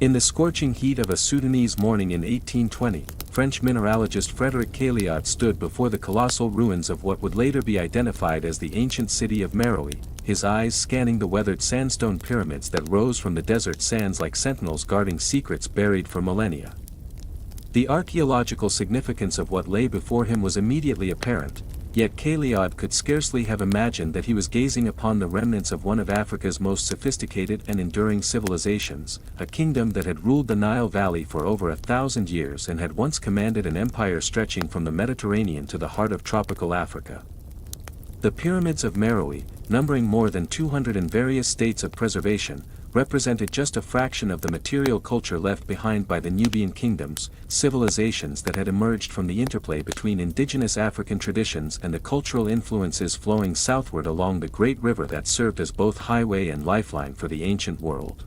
In the scorching heat of a Sudanese morning in 1820, French mineralogist Frédéric Cailliaud stood before the colossal ruins of what would later be identified as the ancient city of Meroë, his eyes scanning the weathered sandstone pyramids that rose from the desert sands like sentinels guarding secrets buried for millennia. The archaeological significance of what lay before him was immediately apparent, yet Cailliaud could scarcely have imagined that he was gazing upon the remnants of one of Africa's most sophisticated and enduring civilizations, a kingdom that had ruled the Nile Valley for over 1,000 years and had once commanded an empire stretching from the Mediterranean to the heart of tropical Africa. The pyramids of Meroë, numbering more than 200 in various states of preservation, represented just a fraction of the material culture left behind by the Nubian Kingdoms, civilizations that had emerged from the interplay between indigenous African traditions and the cultural influences flowing southward along the great river that served as both highway and lifeline for the ancient world.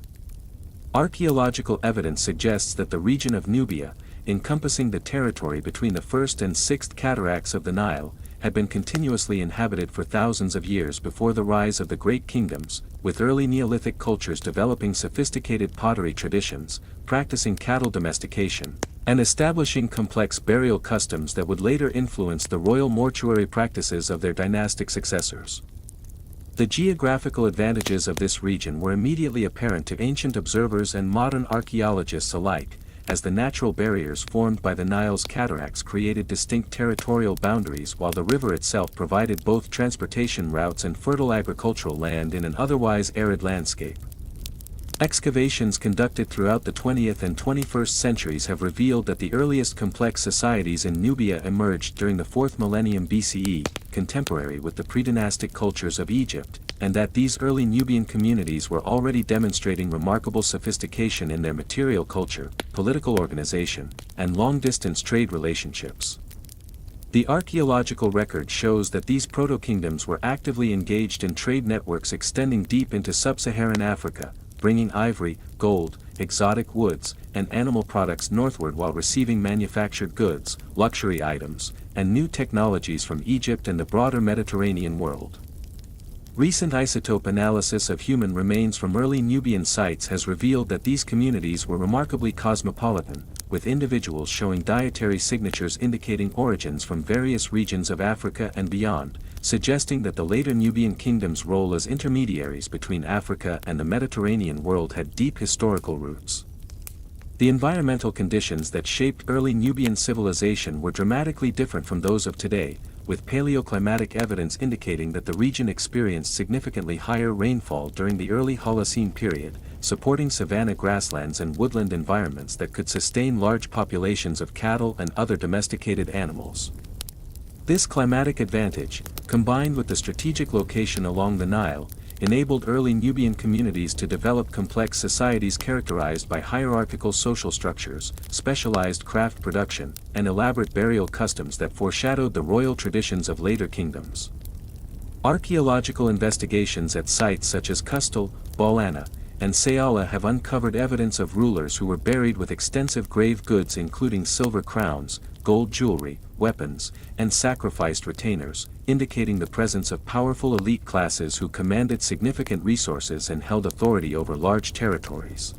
Archaeological evidence suggests that the region of Nubia, encompassing the territory between the first and sixth cataracts of the Nile, had been continuously inhabited for thousands of years before the rise of the Great Kingdoms, with early Neolithic cultures developing sophisticated pottery traditions, practicing cattle domestication, and establishing complex burial customs that would later influence the royal mortuary practices of their dynastic successors. The geographical advantages of this region were immediately apparent to ancient observers and modern archaeologists alike, as the natural barriers formed by the Nile's cataracts created distinct territorial boundaries while the river itself provided both transportation routes and fertile agricultural land in an otherwise arid landscape. Excavations conducted throughout the 20th and 21st centuries have revealed that the earliest complex societies in Nubia emerged during the 4th millennium BCE, contemporary with the predynastic cultures of Egypt, and that these early Nubian communities were already demonstrating remarkable sophistication in their material culture, political organization, and long-distance trade relationships. The archaeological record shows that these proto-kingdoms were actively engaged in trade networks extending deep into sub-Saharan Africa, bringing ivory, gold, exotic woods, and animal products northward while receiving manufactured goods, luxury items, and new technologies from Egypt and the broader Mediterranean world. Recent isotope analysis of human remains from early Nubian sites has revealed that these communities were remarkably cosmopolitan, with individuals showing dietary signatures indicating origins from various regions of Africa and beyond, suggesting that the later Nubian kingdom's role as intermediaries between Africa and the Mediterranean world had deep historical roots. The environmental conditions that shaped early Nubian civilization were dramatically different from those of today, with paleoclimatic evidence indicating that the region experienced significantly higher rainfall during the early Holocene period, supporting savanna grasslands and woodland environments that could sustain large populations of cattle and other domesticated animals. This climatic advantage, combined with the strategic location along the Nile, enabled early Nubian communities to develop complex societies characterized by hierarchical social structures, specialized craft production, and elaborate burial customs that foreshadowed the royal traditions of later kingdoms. Archaeological investigations at sites such as Kustal, Balana, and Sayala have uncovered evidence of rulers who were buried with extensive grave goods including silver crowns, gold jewelry, weapons, and sacrificed retainers, indicating the presence of powerful elite classes who commanded significant resources and held authority over large territories.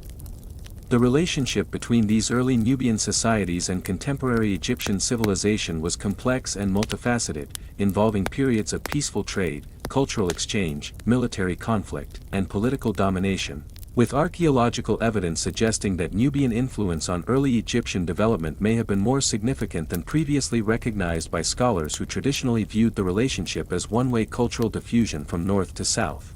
The relationship between these early Nubian societies and contemporary Egyptian civilization was complex and multifaceted, involving periods of peaceful trade, cultural exchange, military conflict, and political domination, with archaeological evidence suggesting that Nubian influence on early Egyptian development may have been more significant than previously recognized by scholars who traditionally viewed the relationship as one-way cultural diffusion from north to south.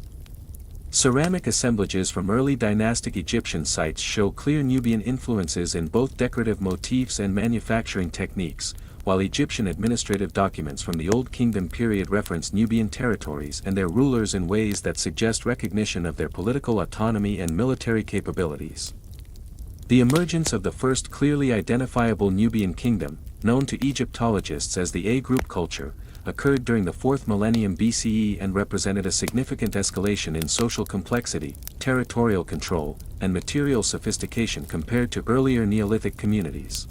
Ceramic assemblages from early dynastic Egyptian sites show clear Nubian influences in both decorative motifs and manufacturing techniques, while Egyptian administrative documents from the Old Kingdom period reference Nubian territories and their rulers in ways that suggest recognition of their political autonomy and military capabilities. The emergence of the first clearly identifiable Nubian kingdom, known to Egyptologists as the A-group culture, occurred during the 4th millennium BCE and represented a significant escalation in social complexity, territorial control, and material sophistication compared to earlier Neolithic communities.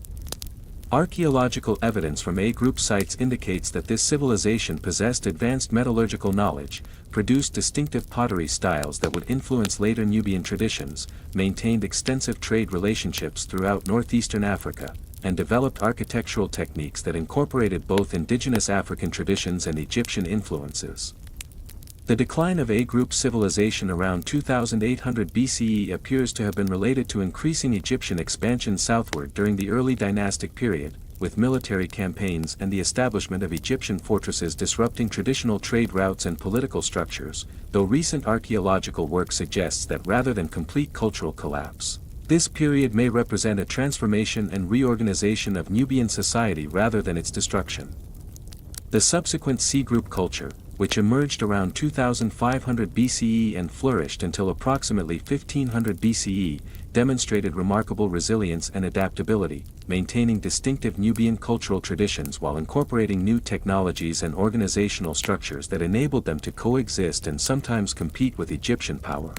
Archaeological evidence from A-group sites indicates that this civilization possessed advanced metallurgical knowledge, produced distinctive pottery styles that would influence later Nubian traditions, maintained extensive trade relationships throughout northeastern Africa, and developed architectural techniques that incorporated both indigenous African traditions and Egyptian influences. The decline of A-group civilization around 2800 BCE appears to have been related to increasing Egyptian expansion southward during the early dynastic period, with military campaigns and the establishment of Egyptian fortresses disrupting traditional trade routes and political structures, though recent archaeological work suggests that rather than complete cultural collapse, this period may represent a transformation and reorganization of Nubian society rather than its destruction. The subsequent C-group culture, which emerged around 2500 BCE and flourished until approximately 1500 BCE, demonstrated remarkable resilience and adaptability, maintaining distinctive Nubian cultural traditions while incorporating new technologies and organizational structures that enabled them to coexist and sometimes compete with Egyptian power.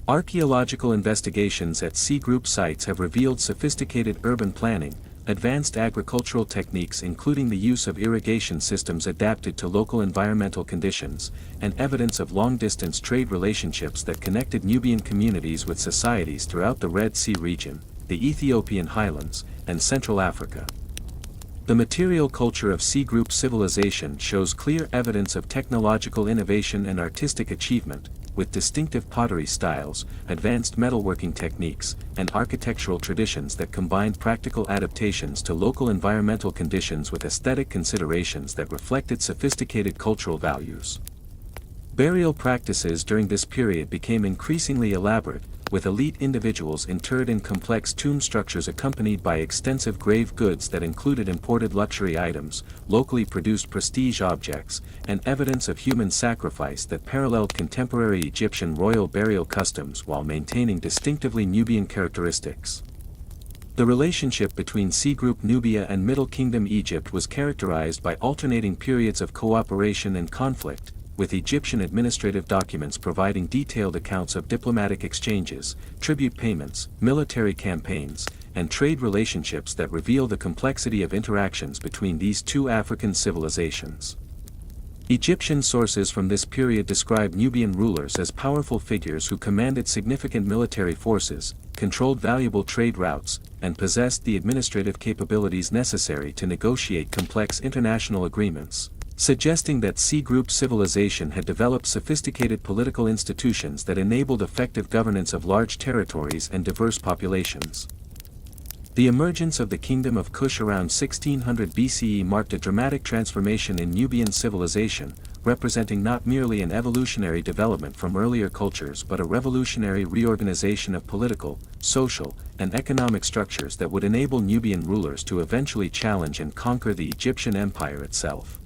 Archaeological investigations at C-group sites have revealed sophisticated urban planning, advanced agricultural techniques including the use of irrigation systems adapted to local environmental conditions, and evidence of long-distance trade relationships that connected Nubian communities with societies throughout the Red Sea region, the Ethiopian highlands, and Central Africa. The material culture of C-group civilization shows clear evidence of technological innovation and artistic achievement, with distinctive pottery styles, advanced metalworking techniques, and architectural traditions that combined practical adaptations to local environmental conditions with aesthetic considerations that reflected sophisticated cultural values. Burial practices during this period became increasingly elaborate, with elite individuals interred in complex tomb structures accompanied by extensive grave goods that included imported luxury items, locally produced prestige objects, and evidence of human sacrifice that paralleled contemporary Egyptian royal burial customs while maintaining distinctively Nubian characteristics. The relationship between C-group Nubia and Middle Kingdom Egypt was characterized by alternating periods of cooperation and conflict, with Egyptian administrative documents providing detailed accounts of diplomatic exchanges, tribute payments, military campaigns, and trade relationships that reveal the complexity of interactions between these two African civilizations. Egyptian sources from this period describe Nubian rulers as powerful figures who commanded significant military forces, controlled valuable trade routes, and possessed the administrative capabilities necessary to negotiate complex international agreements, suggesting that C-group civilization had developed sophisticated political institutions that enabled effective governance of large territories and diverse populations. The emergence of the Kingdom of Kush around 1600 BCE marked a dramatic transformation in Nubian civilization, representing not merely an evolutionary development from earlier cultures but a revolutionary reorganization of political, social, and economic structures that would enable Nubian rulers to eventually challenge and conquer the Egyptian empire itself.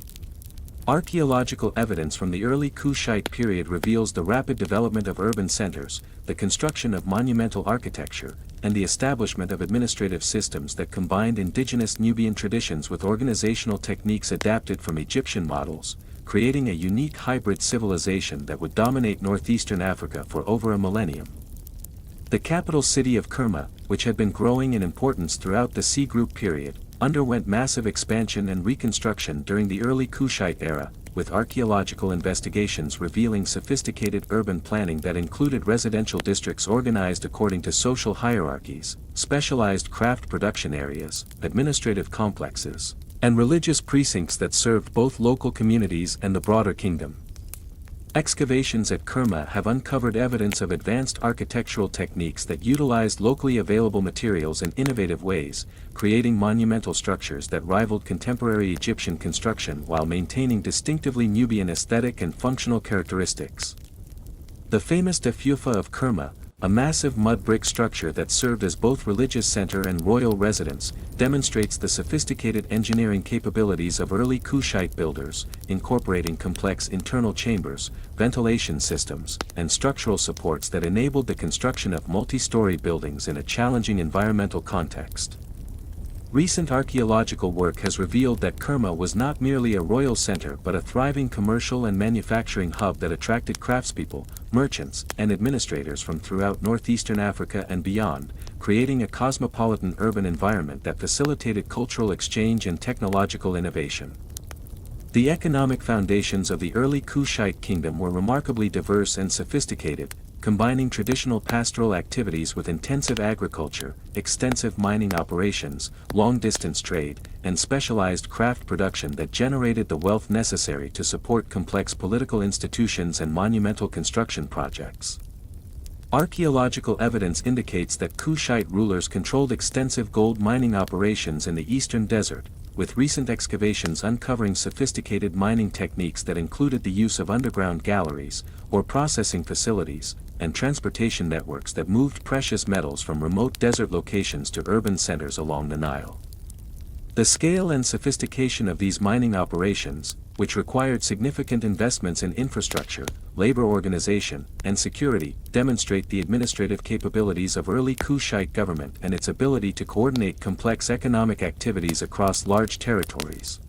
Archaeological evidence from the early Kushite period reveals the rapid development of urban centers, the construction of monumental architecture, and the establishment of administrative systems that combined indigenous Nubian traditions with organizational techniques adapted from Egyptian models, creating a unique hybrid civilization that would dominate northeastern Africa for over a millennium. The capital city of Kerma, which had been growing in importance throughout the C-group period, underwent massive expansion and reconstruction during the early Kushite era, with archaeological investigations revealing sophisticated urban planning that included residential districts organized according to social hierarchies, specialized craft production areas, administrative complexes, and religious precincts that served both local communities and the broader kingdom. Excavations at Kerma have uncovered evidence of advanced architectural techniques that utilized locally available materials in innovative ways, creating monumental structures that rivaled contemporary Egyptian construction while maintaining distinctively Nubian aesthetic and functional characteristics. The famous Tefufa of Kerma, a massive mud brick structure that served as both religious center and royal residence, demonstrates the sophisticated engineering capabilities of early Kushite builders, incorporating complex internal chambers, ventilation systems, and structural supports that enabled the construction of multi-story buildings in a challenging environmental context. Recent archaeological work has revealed that Kerma was not merely a royal center but a thriving commercial and manufacturing hub that attracted craftspeople, merchants, and administrators from throughout northeastern Africa and beyond, creating a cosmopolitan urban environment that facilitated cultural exchange and technological innovation. The economic foundations of the early Kushite kingdom were remarkably diverse and sophisticated, combining traditional pastoral activities with intensive agriculture, extensive mining operations, long-distance trade, and specialized craft production that generated the wealth necessary to support complex political institutions and monumental construction projects. Archaeological evidence indicates that Kushite rulers controlled extensive gold mining operations in the eastern desert, with recent excavations uncovering sophisticated mining techniques that included the use of underground galleries, ore processing facilities, and transportation networks that moved precious metals from remote desert locations to urban centers along the Nile. The scale and sophistication of these mining operations, which required significant investments in infrastructure, labor organization, and security, demonstrate the administrative capabilities of early Kushite government and its ability to coordinate complex economic activities across large territories.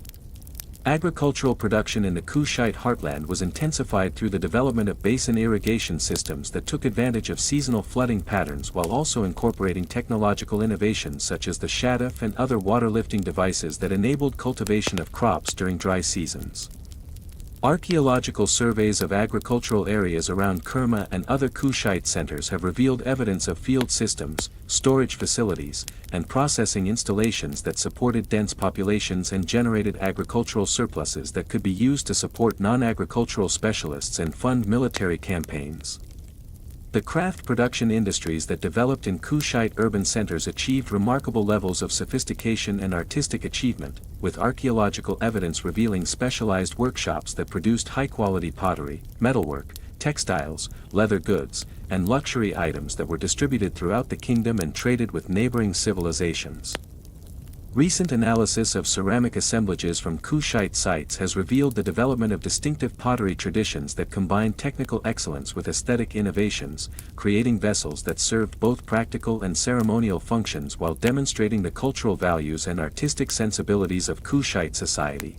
Agricultural production in the Kushite heartland was intensified through the development of basin irrigation systems that took advantage of seasonal flooding patterns while also incorporating technological innovations such as the shaduf and other water-lifting devices that enabled cultivation of crops during dry seasons. Archaeological surveys of agricultural areas around Kerma and other Kushite centers have revealed evidence of field systems, storage facilities, and processing installations that supported dense populations and generated agricultural surpluses that could be used to support non-agricultural specialists and fund military campaigns. The craft production industries that developed in Kushite urban centers achieved remarkable levels of sophistication and artistic achievement, with archaeological evidence revealing specialized workshops that produced high-quality pottery, metalwork, textiles, leather goods, and luxury items that were distributed throughout the kingdom and traded with neighboring civilizations. Recent analysis of ceramic assemblages from Kushite sites has revealed the development of distinctive pottery traditions that combine technical excellence with aesthetic innovations, creating vessels that served both practical and ceremonial functions while demonstrating the cultural values and artistic sensibilities of Kushite society.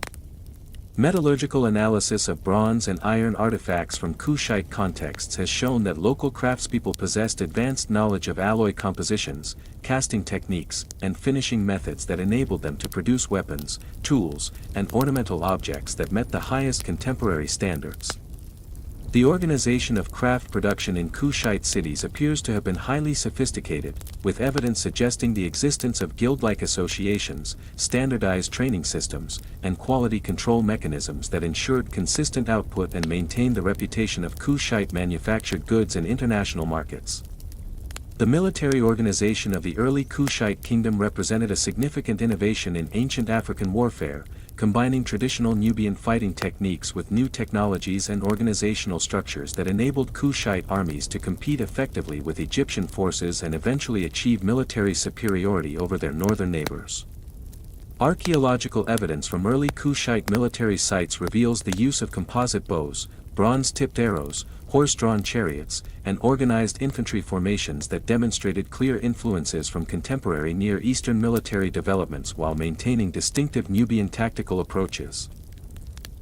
Metallurgical analysis of bronze and iron artifacts from Kushite contexts has shown that local craftspeople possessed advanced knowledge of alloy compositions, casting techniques, and finishing methods that enabled them to produce weapons, tools, and ornamental objects that met the highest contemporary standards. The organization of craft production in Kushite cities appears to have been highly sophisticated, with evidence suggesting the existence of guild-like associations, standardized training systems, and quality control mechanisms that ensured consistent output and maintained the reputation of Kushite manufactured goods in international markets. The military organization of the early Kushite kingdom represented a significant innovation in ancient African warfare, combining traditional Nubian fighting techniques with new technologies and organizational structures that enabled Kushite armies to compete effectively with Egyptian forces and eventually achieve military superiority over their northern neighbors. Archaeological evidence from early Kushite military sites reveals the use of composite bows, bronze-tipped arrows, horse-drawn chariots, and organized infantry formations that demonstrated clear influences from contemporary Near Eastern military developments while maintaining distinctive Nubian tactical approaches.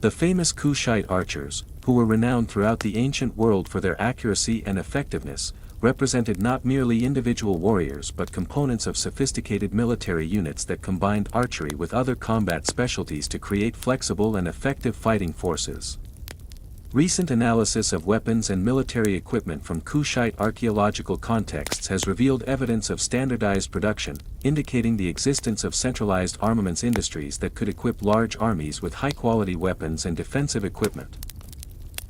The famous Kushite archers, who were renowned throughout the ancient world for their accuracy and effectiveness, represented not merely individual warriors but components of sophisticated military units that combined archery with other combat specialties to create flexible and effective fighting forces. Recent analysis of weapons and military equipment from Kushite archaeological contexts has revealed evidence of standardized production, indicating the existence of centralized armaments industries that could equip large armies with high-quality weapons and defensive equipment.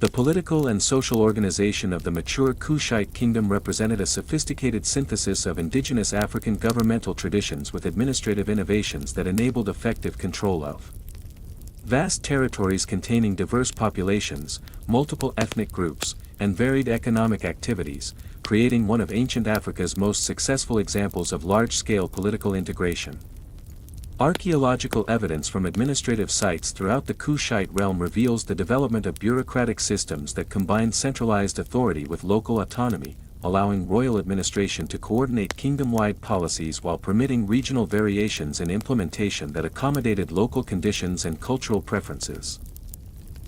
The political and social organization of the mature Kushite kingdom represented a sophisticated synthesis of indigenous African governmental traditions with administrative innovations that enabled effective control of vast territories containing diverse populations, multiple ethnic groups, and varied economic activities, creating one of ancient Africa's most successful examples of large-scale political integration. Archaeological evidence from administrative sites throughout the Kushite realm reveals the development of bureaucratic systems that combine centralized authority with local autonomy, allowing royal administration to coordinate kingdom-wide policies while permitting regional variations in implementation that accommodated local conditions and cultural preferences.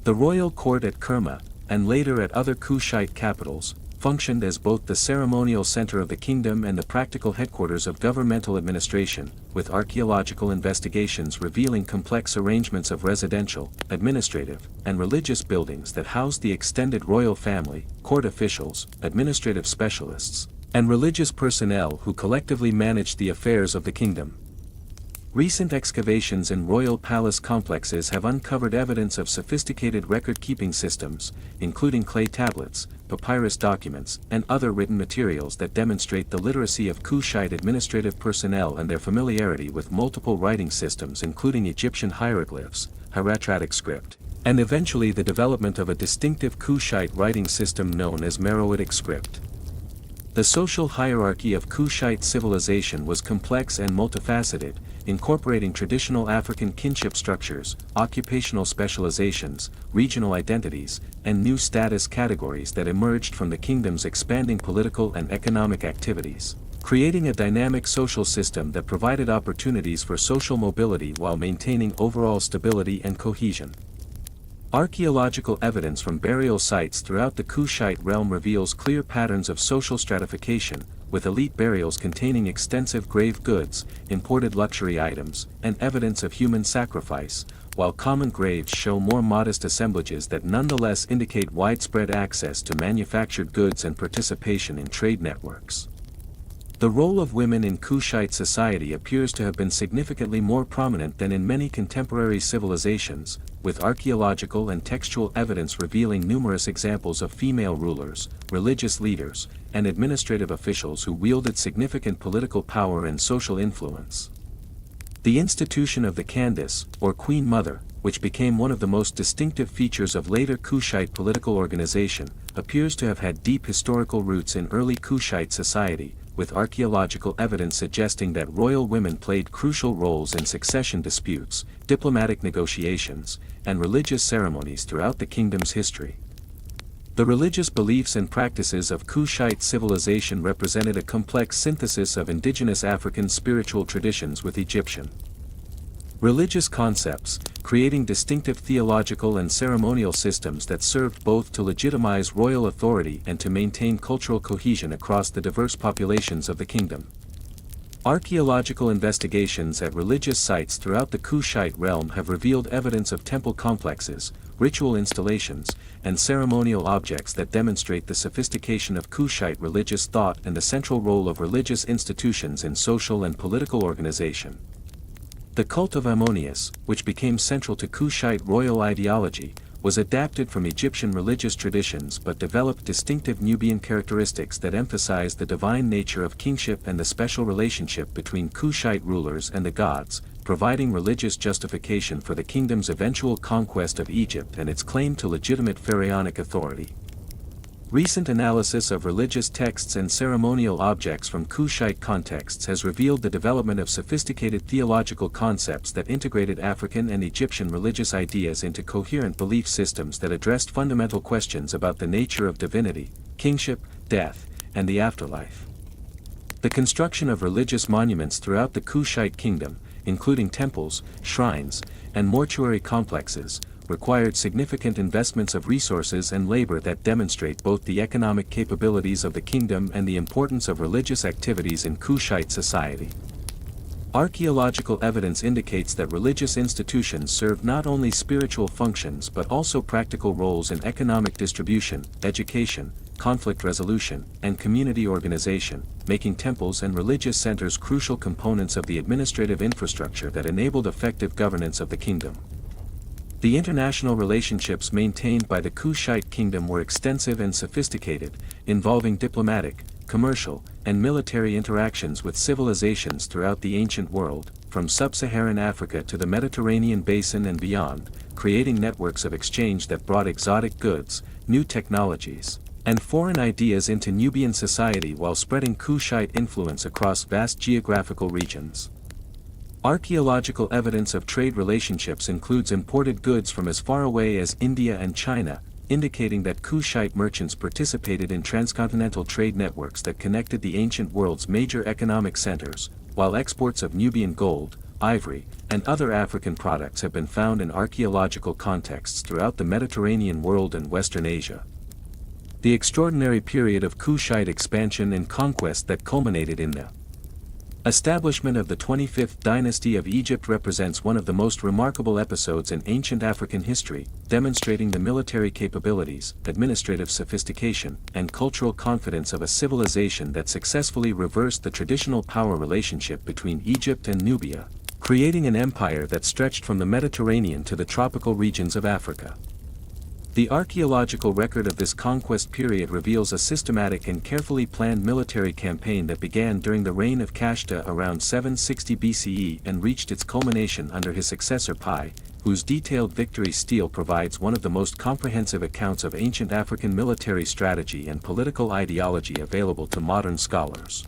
The royal court at Kerma, and later at other Kushite capitals, functioned as both the ceremonial center of the kingdom and the practical headquarters of governmental administration, with archaeological investigations revealing complex arrangements of residential, administrative, and religious buildings that housed the extended royal family, court officials, administrative specialists, and religious personnel who collectively managed the affairs of the kingdom. Recent excavations in royal palace complexes have uncovered evidence of sophisticated record-keeping systems, including clay tablets, papyrus documents, and other written materials that demonstrate the literacy of Kushite administrative personnel and their familiarity with multiple writing systems including Egyptian hieroglyphs, hieratic script, and eventually the development of a distinctive Kushite writing system known as Meroitic script. The social hierarchy of Kushite civilization was complex and multifaceted, incorporating traditional African kinship structures, occupational specializations, regional identities, and new status categories that emerged from the kingdom's expanding political and economic activities, creating a dynamic social system that provided opportunities for social mobility while maintaining overall stability and cohesion. Archaeological evidence from burial sites throughout the Kushite realm reveals clear patterns of social stratification, with elite burials containing extensive grave goods, imported luxury items, and evidence of human sacrifice, while common graves show more modest assemblages that nonetheless indicate widespread access to manufactured goods and participation in trade networks. The role of women in Kushite society appears to have been significantly more prominent than in many contemporary civilizations, with archaeological and textual evidence revealing numerous examples of female rulers, religious leaders, and administrative officials who wielded significant political power and social influence. The institution of the Candace, or Queen Mother, which became one of the most distinctive features of later Kushite political organization, appears to have had deep historical roots in early Kushite society, with archaeological evidence suggesting that royal women played crucial roles in succession disputes, diplomatic negotiations, and religious ceremonies throughout the kingdom's history. The religious beliefs and practices of Kushite civilization represented a complex synthesis of indigenous African spiritual traditions with Egyptian religious concepts, creating distinctive theological and ceremonial systems that served both to legitimize royal authority and to maintain cultural cohesion across the diverse populations of the kingdom. Archaeological investigations at religious sites throughout the Kushite realm have revealed evidence of temple complexes, ritual installations, and ceremonial objects that demonstrate the sophistication of Kushite religious thought and the central role of religious institutions in social and political organization. The cult of Ammonius, which became central to Kushite royal ideology, was adapted from Egyptian religious traditions but developed distinctive Nubian characteristics that emphasized the divine nature of kingship and the special relationship between Kushite rulers and the gods, providing religious justification for the kingdom's eventual conquest of Egypt and its claim to legitimate pharaonic authority. Recent analysis of religious texts and ceremonial objects from Kushite contexts has revealed the development of sophisticated theological concepts that integrated African and Egyptian religious ideas into coherent belief systems that addressed fundamental questions about the nature of divinity, kingship, death, and the afterlife. The construction of religious monuments throughout the Kushite kingdom, including temples, shrines, and mortuary complexes, required significant investments of resources and labor that demonstrate both the economic capabilities of the kingdom and the importance of religious activities in Kushite society. Archaeological evidence indicates that religious institutions served not only spiritual functions but also practical roles in economic distribution, education, conflict resolution, and community organization, making temples and religious centers crucial components of the administrative infrastructure that enabled effective governance of the kingdom. The international relationships maintained by the Kushite kingdom were extensive and sophisticated, involving diplomatic, commercial, and military interactions with civilizations throughout the ancient world, from sub-Saharan Africa to the Mediterranean basin and beyond, creating networks of exchange that brought exotic goods, new technologies, and foreign ideas into Nubian society while spreading Kushite influence across vast geographical regions. Archaeological evidence of trade relationships includes imported goods from as far away as India and China, indicating that Kushite merchants participated in transcontinental trade networks that connected the ancient world's major economic centers, while exports of Nubian gold, ivory, and other African products have been found in archaeological contexts throughout the Mediterranean world and Western Asia. The extraordinary period of Kushite expansion and conquest that culminated in the establishment of the 25th dynasty of Egypt represents one of the most remarkable episodes in ancient African history, demonstrating the military capabilities, administrative sophistication, and cultural confidence of a civilization that successfully reversed the traditional power relationship between Egypt and Nubia, creating an empire that stretched from the Mediterranean to the tropical regions of Africa. The archaeological record of this conquest period reveals a systematic and carefully planned military campaign that began during the reign of Kashta around 760 BCE and reached its culmination under his successor Pi, whose detailed victory stele provides one of the most comprehensive accounts of ancient African military strategy and political ideology available to modern scholars.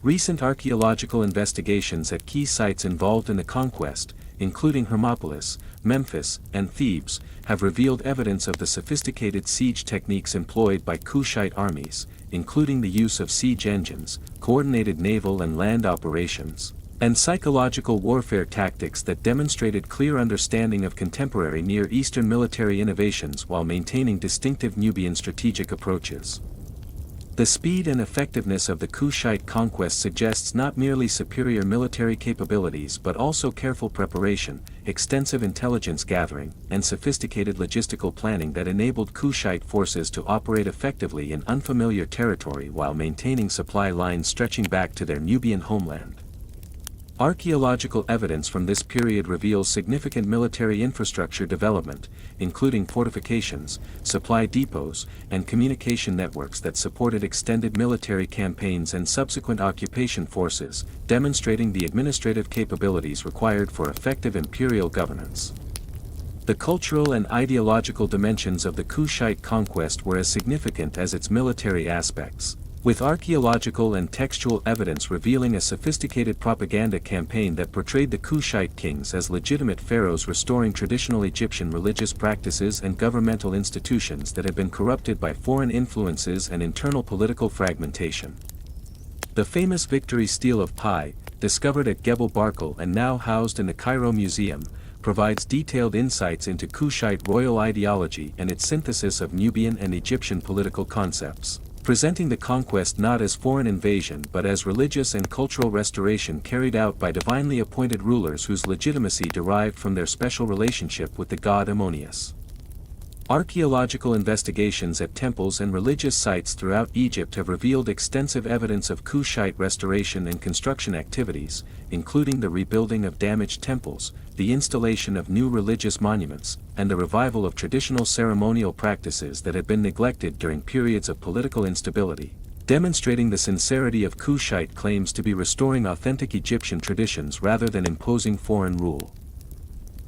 Recent archaeological investigations at key sites involved in the conquest, including Hermopolis, Memphis, and Thebes, have revealed evidence of the sophisticated siege techniques employed by Kushite armies, including the use of siege engines, coordinated naval and land operations, and psychological warfare tactics that demonstrated clear understanding of contemporary Near Eastern military innovations while maintaining distinctive Nubian strategic approaches. The speed and effectiveness of the Kushite conquest suggests not merely superior military capabilities but also careful preparation, extensive intelligence gathering, and sophisticated logistical planning that enabled Kushite forces to operate effectively in unfamiliar territory while maintaining supply lines stretching back to their Nubian homeland. Archaeological evidence from this period reveals significant military infrastructure development, including fortifications, supply depots, and communication networks that supported extended military campaigns and subsequent occupation forces, demonstrating the administrative capabilities required for effective imperial governance. The cultural and ideological dimensions of the Kushite conquest were as significant as its military aspects, with archaeological and textual evidence revealing a sophisticated propaganda campaign that portrayed the Kushite kings as legitimate pharaohs restoring traditional Egyptian religious practices and governmental institutions that had been corrupted by foreign influences and internal political fragmentation. The famous victory stele of Pi, discovered at Gebel Barkal and now housed in the Cairo Museum, provides detailed insights into Kushite royal ideology and its synthesis of Nubian and Egyptian political concepts, presenting the conquest not as foreign invasion but as religious and cultural restoration carried out by divinely appointed rulers whose legitimacy derived from their special relationship with the god Ammonius. Archaeological investigations at temples and religious sites throughout Egypt have revealed extensive evidence of Kushite restoration and construction activities, including the rebuilding of damaged temples, the installation of new religious monuments, and the revival of traditional ceremonial practices that had been neglected during periods of political instability, demonstrating the sincerity of Kushite claims to be restoring authentic Egyptian traditions rather than imposing foreign rule.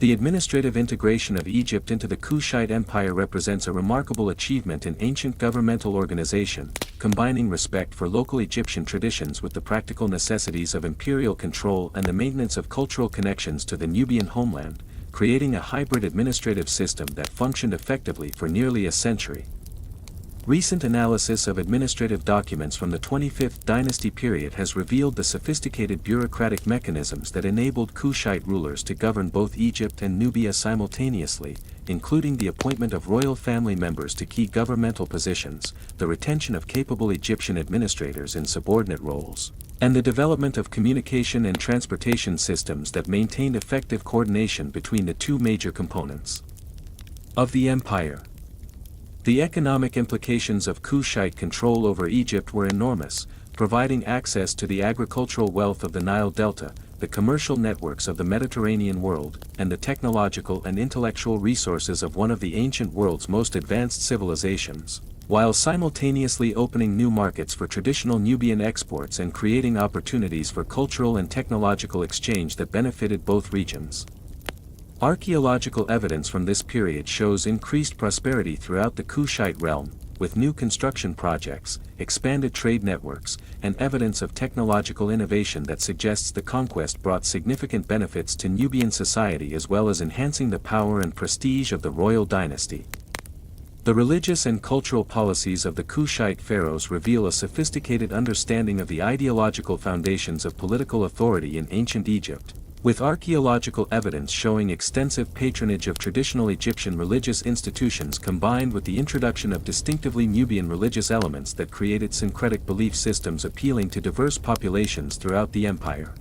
The administrative integration of Egypt into the Kushite Empire represents a remarkable achievement in ancient governmental organization, combining respect for local Egyptian traditions with the practical necessities of imperial control and the maintenance of cultural connections to the Nubian homeland, creating a hybrid administrative system that functioned effectively for nearly a century. Recent analysis of administrative documents from the 25th dynasty period has revealed the sophisticated bureaucratic mechanisms that enabled Kushite rulers to govern both Egypt and Nubia simultaneously, including the appointment of royal family members to key governmental positions, the retention of capable Egyptian administrators in subordinate roles, and the development of communication and transportation systems that maintained effective coordination between the two major components of the empire. The economic implications of Kushite control over Egypt were enormous, providing access to the agricultural wealth of the Nile Delta, the commercial networks of the Mediterranean world, and the technological and intellectual resources of one of the ancient world's most advanced civilizations, while simultaneously opening new markets for traditional Nubian exports and creating opportunities for cultural and technological exchange that benefited both regions. Archaeological evidence from this period shows increased prosperity throughout the Kushite realm, with new construction projects, expanded trade networks, and evidence of technological innovation that suggests the conquest brought significant benefits to Nubian society as well as enhancing the power and prestige of the royal dynasty. The religious and cultural policies of the Kushite pharaohs reveal a sophisticated understanding of the ideological foundations of political authority in ancient Egypt, with archaeological evidence showing extensive patronage of traditional Egyptian religious institutions combined with the introduction of distinctively Nubian religious elements that created syncretic belief systems appealing to diverse populations throughout the empire.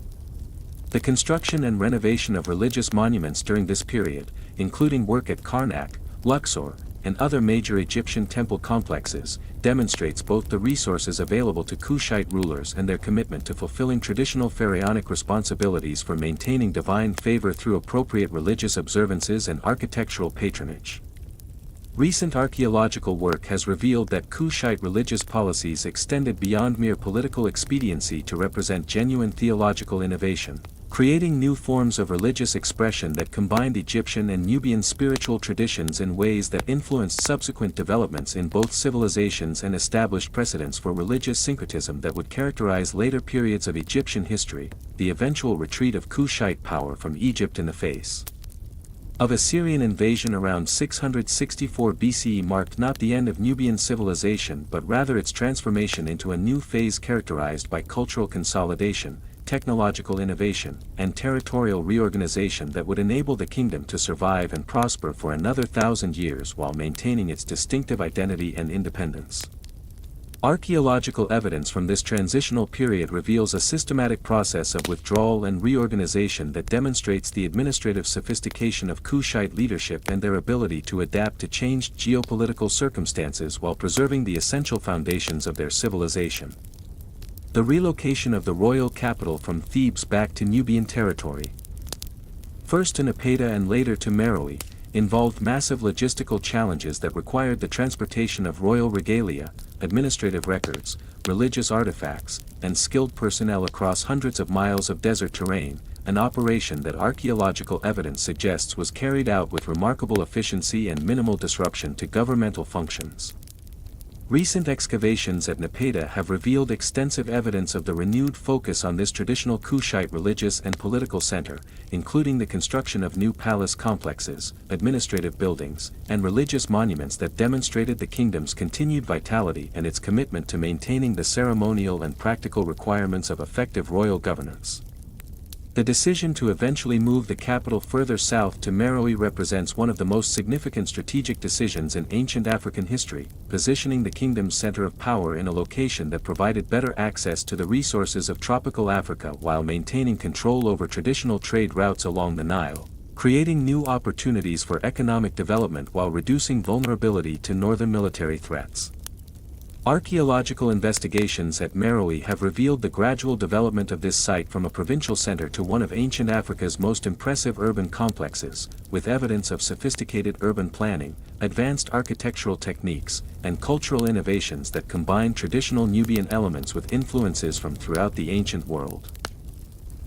The construction and renovation of religious monuments during this period, including work at Karnak, Luxor, and other major Egyptian temple complexes, demonstrates both the resources available to Kushite rulers and their commitment to fulfilling traditional pharaonic responsibilities for maintaining divine favor through appropriate religious observances and architectural patronage. Recent archaeological work has revealed that Kushite religious policies extended beyond mere political expediency to represent genuine theological innovation, creating new forms of religious expression that combined Egyptian and Nubian spiritual traditions in ways that influenced subsequent developments in both civilizations and established precedents for religious syncretism that would characterize later periods of Egyptian history, the eventual retreat of Kushite power from Egypt in the face of Assyrian invasion around 664 BCE marked not the end of Nubian civilization but rather its transformation into a new phase characterized by cultural consolidation, technological innovation, and territorial reorganization that would enable the kingdom to survive and prosper for another 1,000 years while maintaining its distinctive identity and independence. Archaeological evidence from this transitional period reveals a systematic process of withdrawal and reorganization that demonstrates the administrative sophistication of Kushite leadership and their ability to adapt to changed geopolitical circumstances while preserving the essential foundations of their civilization. The relocation of the royal capital from Thebes back to Nubian territory, first to Napata and later to Meroë, involved massive logistical challenges that required the transportation of royal regalia, administrative records, religious artifacts, and skilled personnel across hundreds of miles of desert terrain, an operation that archaeological evidence suggests was carried out with remarkable efficiency and minimal disruption to governmental functions. Recent excavations at Napata have revealed extensive evidence of the renewed focus on this traditional Kushite religious and political center, including the construction of new palace complexes, administrative buildings, and religious monuments that demonstrated the kingdom's continued vitality and its commitment to maintaining the ceremonial and practical requirements of effective royal governance. The decision to eventually move the capital further south to Meroë represents one of the most significant strategic decisions in ancient African history, positioning the kingdom's center of power in a location that provided better access to the resources of tropical Africa while maintaining control over traditional trade routes along the Nile, creating new opportunities for economic development while reducing vulnerability to northern military threats. Archaeological investigations at Meroë have revealed the gradual development of this site from a provincial center to one of ancient Africa's most impressive urban complexes, with evidence of sophisticated urban planning, advanced architectural techniques, and cultural innovations that combine traditional Nubian elements with influences from throughout the ancient world.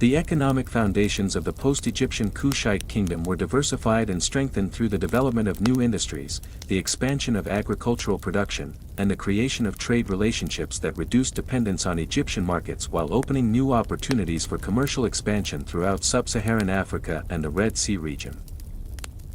The economic foundations of the post-Egyptian Kushite kingdom were diversified and strengthened through the development of new industries, the expansion of agricultural production, and the creation of trade relationships that reduced dependence on Egyptian markets while opening new opportunities for commercial expansion throughout sub-Saharan Africa and the Red Sea region.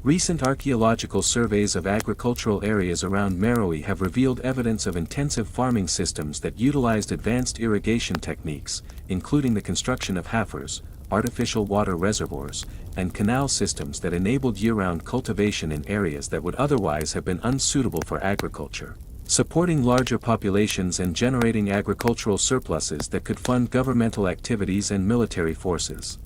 Recent archaeological surveys of agricultural areas around Meroë have revealed evidence of intensive farming systems that utilized advanced irrigation techniques, including the construction of hafers, artificial water reservoirs, and canal systems that enabled year-round cultivation in areas that would otherwise have been unsuitable for agriculture, supporting larger populations and generating agricultural surpluses that could fund governmental activities and military forces.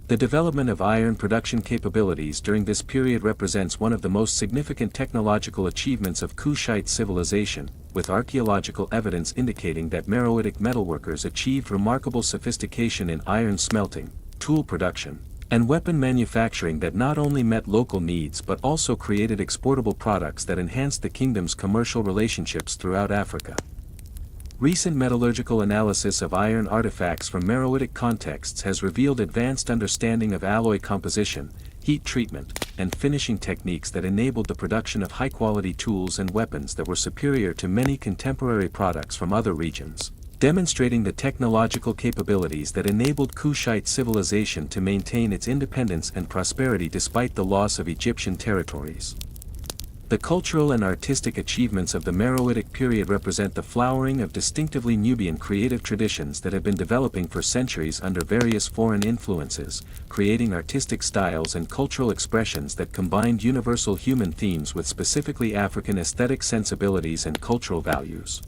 The development of iron production capabilities during this period represents one of the most significant technological achievements of Kushite civilization, with archaeological evidence indicating that Meroitic metalworkers achieved remarkable sophistication in iron smelting, tool production, and weapon manufacturing that not only met local needs but also created exportable products that enhanced the kingdom's commercial relationships throughout Africa. Recent metallurgical analysis of iron artifacts from Meroitic contexts has revealed advanced understanding of alloy composition, heat treatment, and finishing techniques that enabled the production of high-quality tools and weapons that were superior to many contemporary products from other regions, demonstrating the technological capabilities that enabled Kushite civilization to maintain its independence and prosperity despite the loss of Egyptian territories. The cultural and artistic achievements of the Meroitic period represent the flowering of distinctively Nubian creative traditions that have been developing for centuries under various foreign influences, creating artistic styles and cultural expressions that combined universal human themes with specifically African aesthetic sensibilities and cultural values.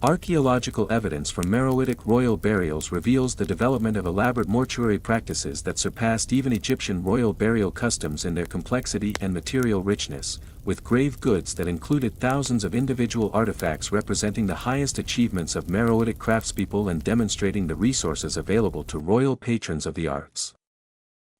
Archaeological evidence from Meroitic royal burials reveals the development of elaborate mortuary practices that surpassed even Egyptian royal burial customs in their complexity and material richness, with grave goods that included thousands of individual artifacts representing the highest achievements of Meroitic craftspeople and demonstrating the resources available to royal patrons of the arts.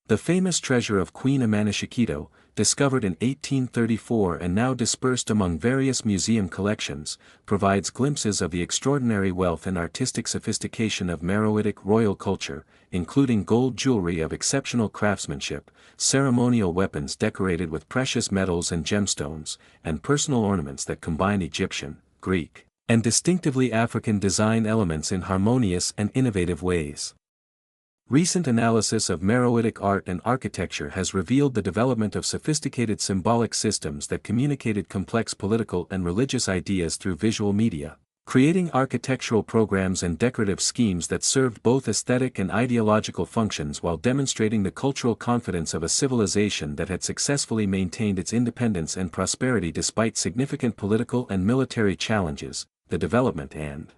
The famous treasure of Queen Amanishakheto, discovered in 1834 and now dispersed among various museum collections, provides glimpses of the extraordinary wealth and artistic sophistication of Meroitic royal culture, including gold jewelry of exceptional craftsmanship, ceremonial weapons decorated with precious metals and gemstones, and personal ornaments that combine Egyptian, Greek, and distinctively African design elements in harmonious and innovative ways. Recent analysis of Meroitic art and architecture has revealed the development of sophisticated symbolic systems that communicated complex political and religious ideas through visual media, creating architectural programs and decorative schemes that served both aesthetic and ideological functions while demonstrating the cultural confidence of a civilization that had successfully maintained its independence and prosperity despite significant political and military challenges. The development and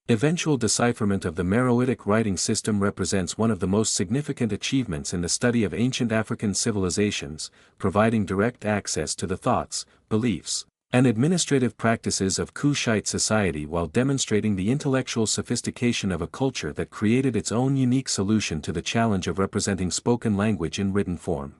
eventual decipherment of the Meroitic writing system represents one of the most significant achievements in the study of ancient African civilizations, providing direct access to the thoughts, beliefs, and administrative practices of Kushite society while demonstrating the intellectual sophistication of a culture that created its own unique solution to the challenge of representing spoken language in written form.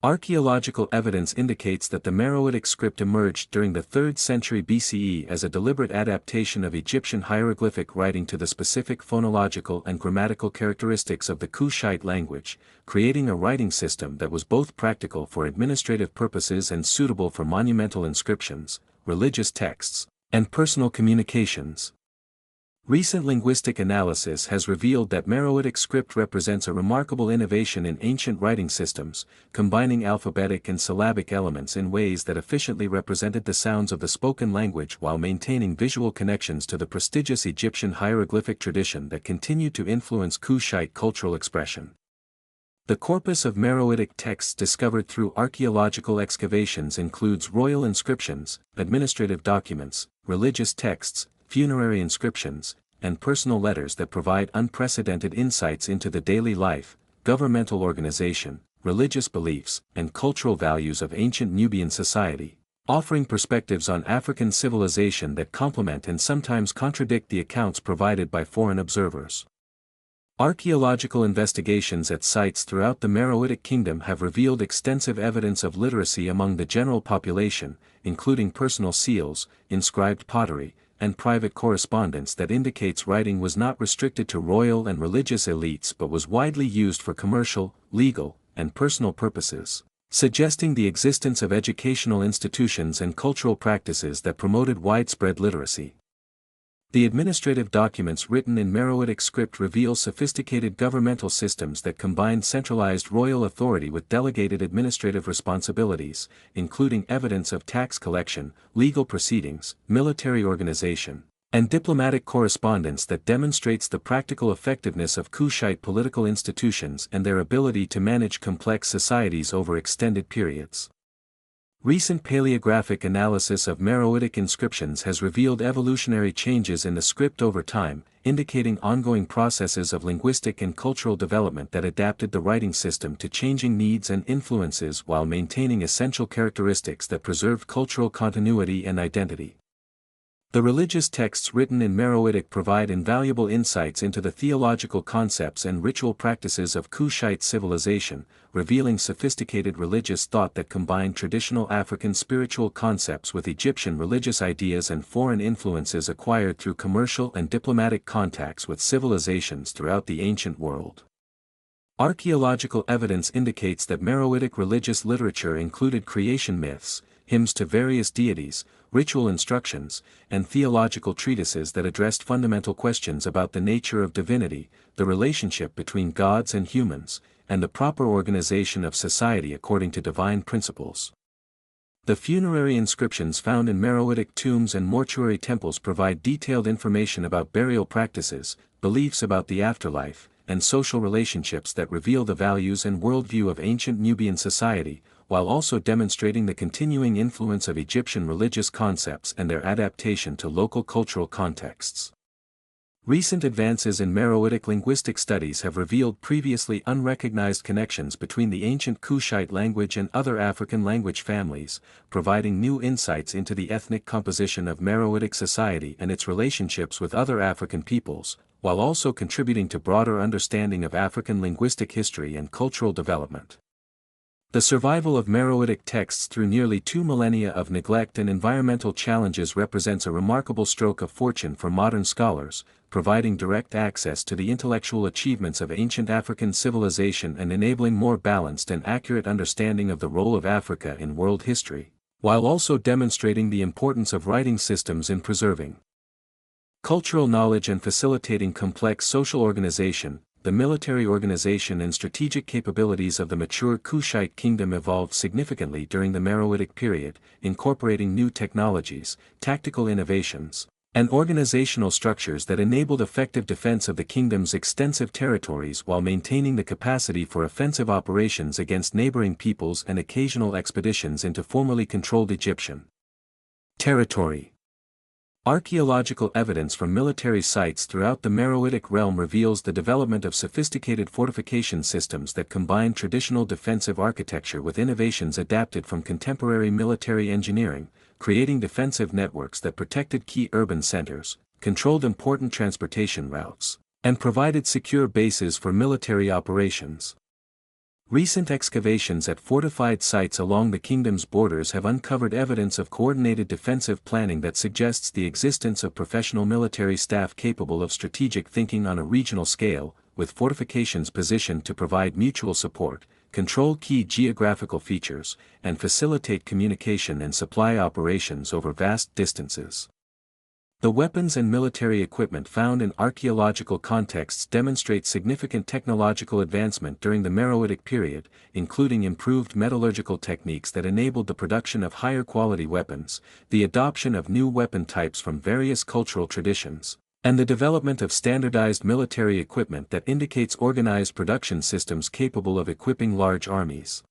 Archaeological evidence indicates that the Meroitic script emerged during the 3rd century BCE as a deliberate adaptation of Egyptian hieroglyphic writing to the specific phonological and grammatical characteristics of the Kushite language, creating a writing system that was both practical for administrative purposes and suitable for monumental inscriptions, religious texts, and personal communications. Recent linguistic analysis has revealed that Meroitic script represents a remarkable innovation in ancient writing systems, combining alphabetic and syllabic elements in ways that efficiently represented the sounds of the spoken language while maintaining visual connections to the prestigious Egyptian hieroglyphic tradition that continued to influence Kushite cultural expression. The corpus of Meroitic texts discovered through archaeological excavations includes royal inscriptions, administrative documents, religious texts, funerary inscriptions, and personal letters that provide unprecedented insights into the daily life, governmental organization, religious beliefs, and cultural values of ancient Nubian society, offering perspectives on African civilization that complement and sometimes contradict the accounts provided by foreign observers. Archaeological investigations at sites throughout the Meroitic kingdom have revealed extensive evidence of literacy among the general population, including personal seals, inscribed pottery, and private correspondence that indicates writing was not restricted to royal and religious elites but was widely used for commercial, legal, and personal purposes, suggesting the existence of educational institutions and cultural practices that promoted widespread literacy. The administrative documents written in Meroitic script reveal sophisticated governmental systems that combine centralized royal authority with delegated administrative responsibilities, including evidence of tax collection, legal proceedings, military organization, and diplomatic correspondence that demonstrates the practical effectiveness of Kushite political institutions and their ability to manage complex societies over extended periods. Recent paleographic analysis of Meroitic inscriptions has revealed evolutionary changes in the script over time, indicating ongoing processes of linguistic and cultural development that adapted the writing system to changing needs and influences while maintaining essential characteristics that preserved cultural continuity and identity. The religious texts written in Meroitic provide invaluable insights into the theological concepts and ritual practices of Kushite civilization, revealing sophisticated religious thought that combined traditional African spiritual concepts with Egyptian religious ideas and foreign influences acquired through commercial and diplomatic contacts with civilizations throughout the ancient world. Archaeological evidence indicates that Meroitic religious literature included creation myths, hymns to various deities, ritual instructions, and theological treatises that addressed fundamental questions about the nature of divinity, the relationship between gods and humans, and the proper organization of society according to divine principles. The funerary inscriptions found in Meroitic tombs and mortuary temples provide detailed information about burial practices, beliefs about the afterlife, and social relationships that reveal the values and worldview of ancient Nubian society, while also demonstrating the continuing influence of Egyptian religious concepts and their adaptation to local cultural contexts. Recent advances in Meroitic linguistic studies have revealed previously unrecognized connections between the ancient Kushite language and other African language families, providing new insights into the ethnic composition of Meroitic society and its relationships with other African peoples, while also contributing to broader understanding of African linguistic history and cultural development. The survival of Meroitic texts through nearly 2 millennia of neglect and environmental challenges represents a remarkable stroke of fortune for modern scholars, providing direct access to the intellectual achievements of ancient African civilization and enabling more balanced and accurate understanding of the role of Africa in world history, while also demonstrating the importance of writing systems in preserving cultural knowledge and facilitating complex social organization. The military organization and strategic capabilities of the mature Kushite kingdom evolved significantly during the Meroitic period, incorporating new technologies, tactical innovations, and organizational structures that enabled effective defense of the kingdom's extensive territories while maintaining the capacity for offensive operations against neighboring peoples and occasional expeditions into formerly controlled Egyptian territory. Archaeological evidence from military sites throughout the Meroitic realm reveals the development of sophisticated fortification systems that combine traditional defensive architecture with innovations adapted from contemporary military engineering, creating defensive networks that protected key urban centers, controlled important transportation routes, and provided secure bases for military operations. Recent excavations at fortified sites along the kingdom's borders have uncovered evidence of coordinated defensive planning that suggests the existence of professional military staff capable of strategic thinking on a regional scale, with fortifications positioned to provide mutual support, control key geographical features, and facilitate communication and supply operations over vast distances. The weapons and military equipment found in archaeological contexts demonstrate significant technological advancement during the Meroitic period, including improved metallurgical techniques that enabled the production of higher quality weapons, the adoption of new weapon types from various cultural traditions, and the development of standardized military equipment that indicates organized production systems capable of equipping large armies.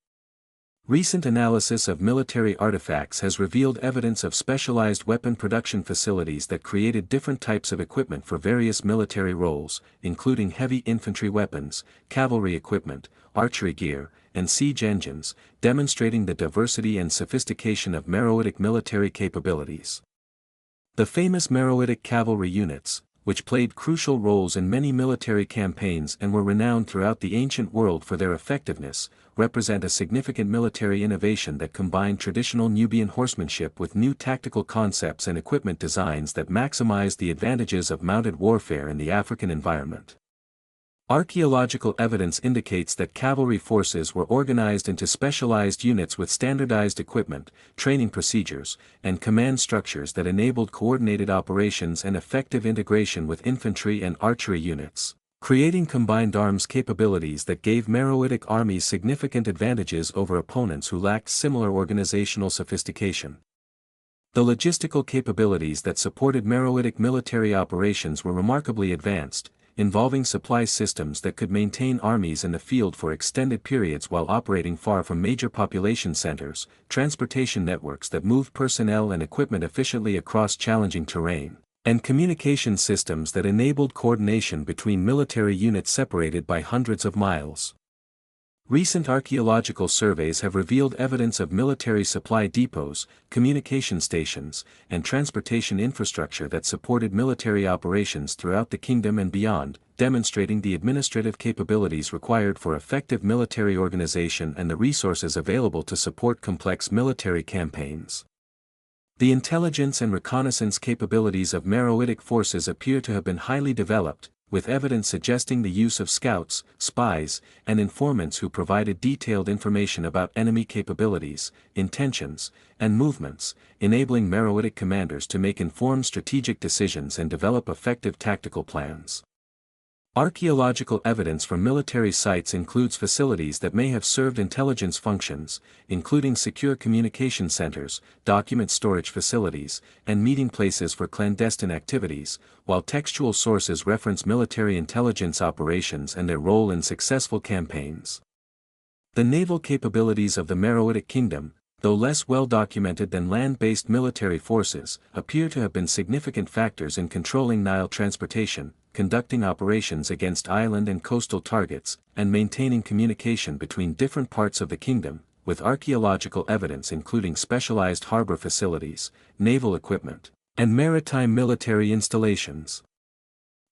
Recent analysis of military artifacts has revealed evidence of specialized weapon production facilities that created different types of equipment for various military roles, including heavy infantry weapons, cavalry equipment, archery gear, and siege engines, demonstrating the diversity and sophistication of Meroitic military capabilities. The famous Meroitic cavalry units, which played crucial roles in many military campaigns and were renowned throughout the ancient world for their effectiveness, represent a significant military innovation that combined traditional Nubian horsemanship with new tactical concepts and equipment designs that maximize the advantages of mounted warfare in the African environment. Archaeological evidence indicates that cavalry forces were organized into specialized units with standardized equipment, training procedures, and command structures that enabled coordinated operations and effective integration with infantry and archery units, creating combined arms capabilities that gave Meroitic armies significant advantages over opponents who lacked similar organizational sophistication. The logistical capabilities that supported Meroitic military operations were remarkably advanced, involving supply systems that could maintain armies in the field for extended periods while operating far from major population centers, transportation networks that moved personnel and equipment efficiently across challenging terrain, and communication systems that enabled coordination between military units separated by hundreds of miles. Recent archaeological surveys have revealed evidence of military supply depots, communication stations, and transportation infrastructure that supported military operations throughout the kingdom and beyond, demonstrating the administrative capabilities required for effective military organization and the resources available to support complex military campaigns. The intelligence and reconnaissance capabilities of Meroitic forces appear to have been highly developed, with evidence suggesting the use of scouts, spies, and informants who provided detailed information about enemy capabilities, intentions, and movements, enabling Meroitic commanders to make informed strategic decisions and develop effective tactical plans. Archaeological evidence from military sites includes facilities that may have served intelligence functions, including secure communication centers, document storage facilities, and meeting places for clandestine activities, while textual sources reference military intelligence operations and their role in successful campaigns. The naval capabilities of the Meroitic Kingdom, though less well documented than land-based military forces, appear to have been significant factors in controlling Nile transportation, conducting operations against island and coastal targets, and maintaining communication between different parts of the kingdom, with archaeological evidence including specialized harbor facilities, naval equipment, and maritime military installations.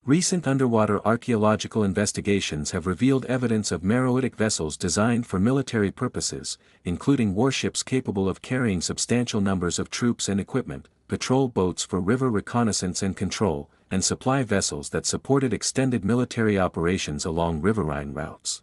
Recent underwater archaeological investigations have revealed evidence of Meroitic vessels designed for military purposes, including warships capable of carrying substantial numbers of troops and equipment, patrol boats for river reconnaissance and control, and supply vessels that supported extended military operations along riverine routes.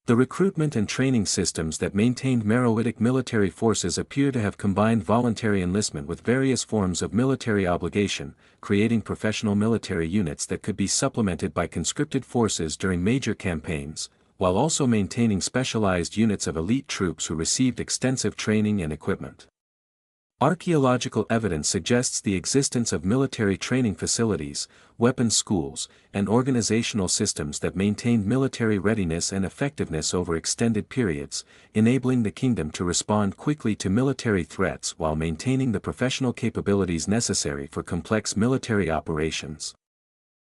The recruitment and training systems that maintained Meroitic military forces appear to have combined voluntary enlistment with various forms of military obligation, creating professional military units that could be supplemented by conscripted forces during major campaigns, while also maintaining specialized units of elite troops who received extensive training and equipment. Archaeological evidence suggests the existence of military training facilities, weapons schools, and organizational systems that maintained military readiness and effectiveness over extended periods, enabling the kingdom to respond quickly to military threats while maintaining the professional capabilities necessary for complex military operations.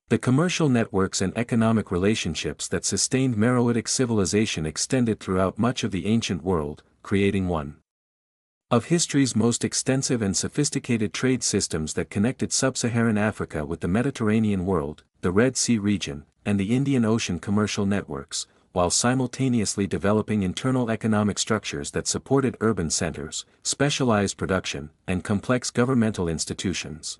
The commercial networks and economic relationships that sustained Meroitic civilization extended throughout much of the ancient world, creating one of history's most extensive and sophisticated trade systems that connected sub-Saharan Africa with the Mediterranean world, the Red Sea region, and the Indian Ocean commercial networks, while simultaneously developing internal economic structures that supported urban centers, specialized production, and complex governmental institutions.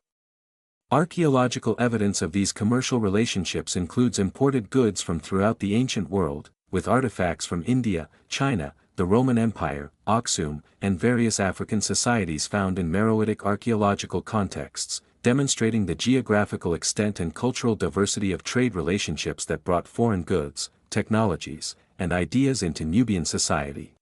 Archaeological evidence of these commercial relationships includes imported goods from throughout the ancient world, with artifacts from India, China, the Roman Empire, Aksum, and various African societies found in Meroitic archaeological contexts, demonstrating the geographical extent and cultural diversity of trade relationships that brought foreign goods, technologies, and ideas into Nubian society.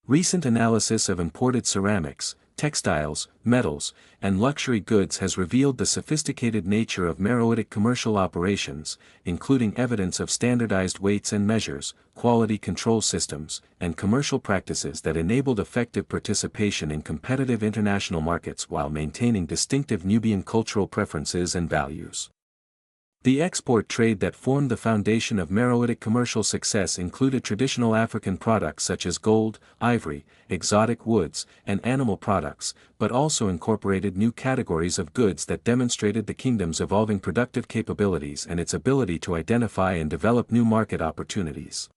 Recent analysis of imported ceramics, textiles, metals, and luxury goods has revealed the sophisticated nature of Meroitic commercial operations, including evidence of standardized weights and measures, quality control systems, and commercial practices that enabled effective participation in competitive international markets while maintaining distinctive Nubian cultural preferences and values. The export trade that formed the foundation of Meroitic commercial success included traditional African products such as gold, ivory, exotic woods, and animal products, but also incorporated new categories of goods that demonstrated the kingdom's evolving productive capabilities and its ability to identify and develop new market opportunities.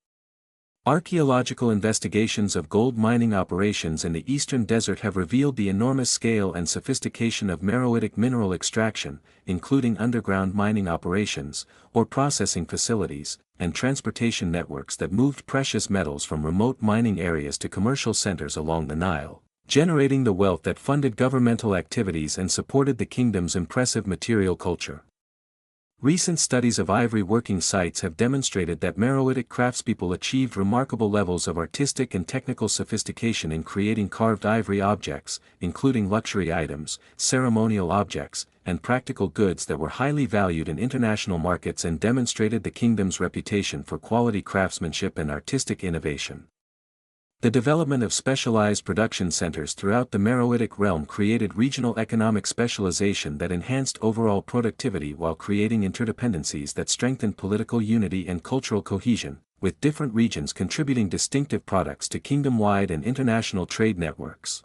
Archaeological investigations of gold mining operations in the Eastern Desert have revealed the enormous scale and sophistication of Meroitic mineral extraction, including underground mining operations, ore processing facilities, and transportation networks that moved precious metals from remote mining areas to commercial centers along the Nile, generating the wealth that funded governmental activities and supported the kingdom's impressive material culture. Recent studies of ivory working sites have demonstrated that Meroitic craftspeople achieved remarkable levels of artistic and technical sophistication in creating carved ivory objects, including luxury items, ceremonial objects, and practical goods that were highly valued in international markets and demonstrated the kingdom's reputation for quality craftsmanship and artistic innovation. The development of specialized production centers throughout the Meroitic realm created regional economic specialization that enhanced overall productivity while creating interdependencies that strengthened political unity and cultural cohesion, with different regions contributing distinctive products to kingdom-wide and international trade networks.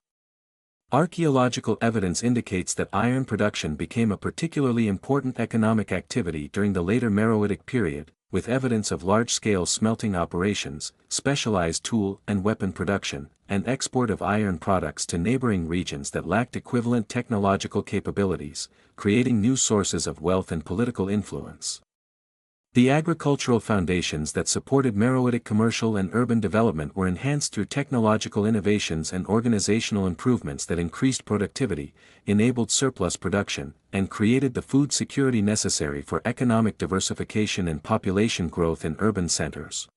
Archaeological evidence indicates that iron production became a particularly important economic activity during the later Meroitic period, with evidence of large-scale smelting operations, specialized tool and weapon production, and export of iron products to neighboring regions that lacked equivalent technological capabilities, creating new sources of wealth and political influence. The agricultural foundations that supported Meroitic commercial and urban development were enhanced through technological innovations and organizational improvements that increased productivity, enabled surplus production, and created the food security necessary for economic diversification and population growth in urban centers.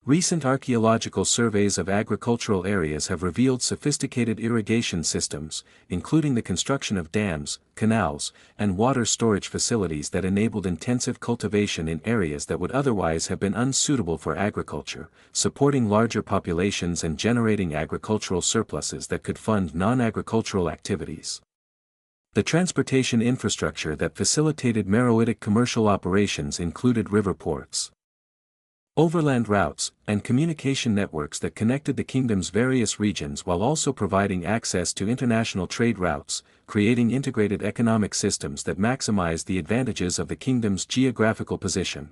Recent archaeological surveys of agricultural areas have revealed sophisticated irrigation systems, including the construction of dams, canals, and water storage facilities that enabled intensive cultivation in areas that would otherwise have been unsuitable for agriculture, supporting larger populations and generating agricultural surpluses that could fund non-agricultural activities. The transportation infrastructure that facilitated Meroitic commercial operations included river ports, overland routes, and communication networks that connected the kingdom's various regions while also providing access to international trade routes, creating integrated economic systems that maximized the advantages of the kingdom's geographical position.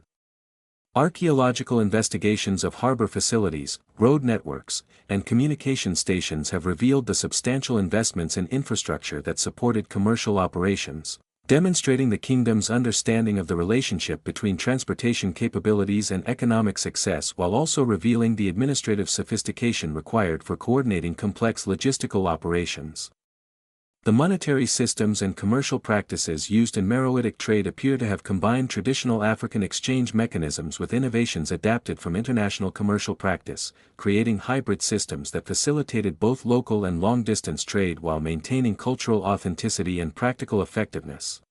Archaeological investigations of harbor facilities, road networks, and communication stations have revealed the substantial investments in infrastructure that supported commercial operations, demonstrating the kingdom's understanding of the relationship between transportation capabilities and economic success while also revealing the administrative sophistication required for coordinating complex logistical operations. The monetary systems and commercial practices used in Meroitic trade appear to have combined traditional African exchange mechanisms with innovations adapted from international commercial practice, creating hybrid systems that facilitated both local and long-distance trade while maintaining cultural authenticity and practical effectiveness.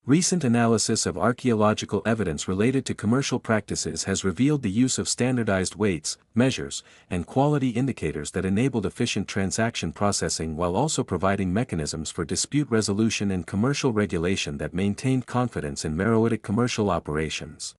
Recent analysis of archaeological evidence related to commercial practices has revealed the use of standardized weights, measures, and quality indicators that enabled efficient transaction processing while also providing mechanisms for dispute resolution and commercial regulation that maintained confidence in Meroitic commercial operations.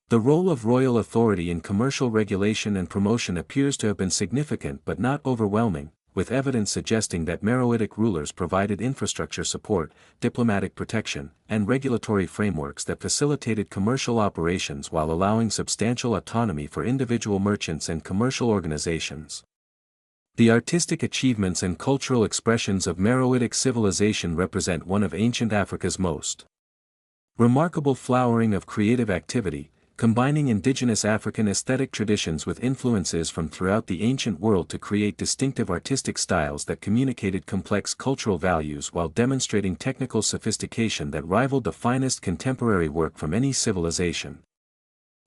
The role of royal authority in commercial regulation and promotion appears to have been significant but not overwhelming, with evidence suggesting that Meroitic rulers provided infrastructure support, diplomatic protection, and regulatory frameworks that facilitated commercial operations while allowing substantial autonomy for individual merchants and commercial organizations. The artistic achievements and cultural expressions of Meroitic civilization represent one of ancient Africa's most remarkable flowering of creative activity, combining indigenous African aesthetic traditions with influences from throughout the ancient world to create distinctive artistic styles that communicated complex cultural values while demonstrating technical sophistication that rivaled the finest contemporary work from any civilization.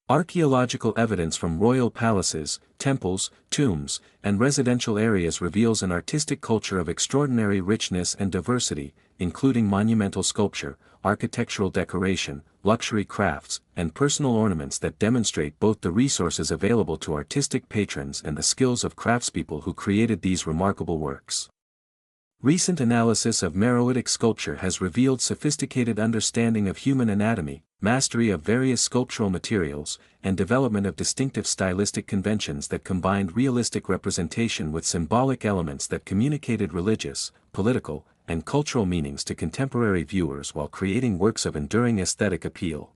Archaeological evidence from royal palaces, temples, tombs, and residential areas reveals an artistic culture of extraordinary richness and diversity, including monumental sculpture, architectural decoration, luxury crafts, and personal ornaments that demonstrate both the resources available to artistic patrons and the skills of craftspeople who created these remarkable works. Recent analysis of Meroitic sculpture has revealed sophisticated understanding of human anatomy, mastery of various sculptural materials, and development of distinctive stylistic conventions that combined realistic representation with symbolic elements that communicated religious, political, and cultural meanings to contemporary viewers while creating works of enduring aesthetic appeal.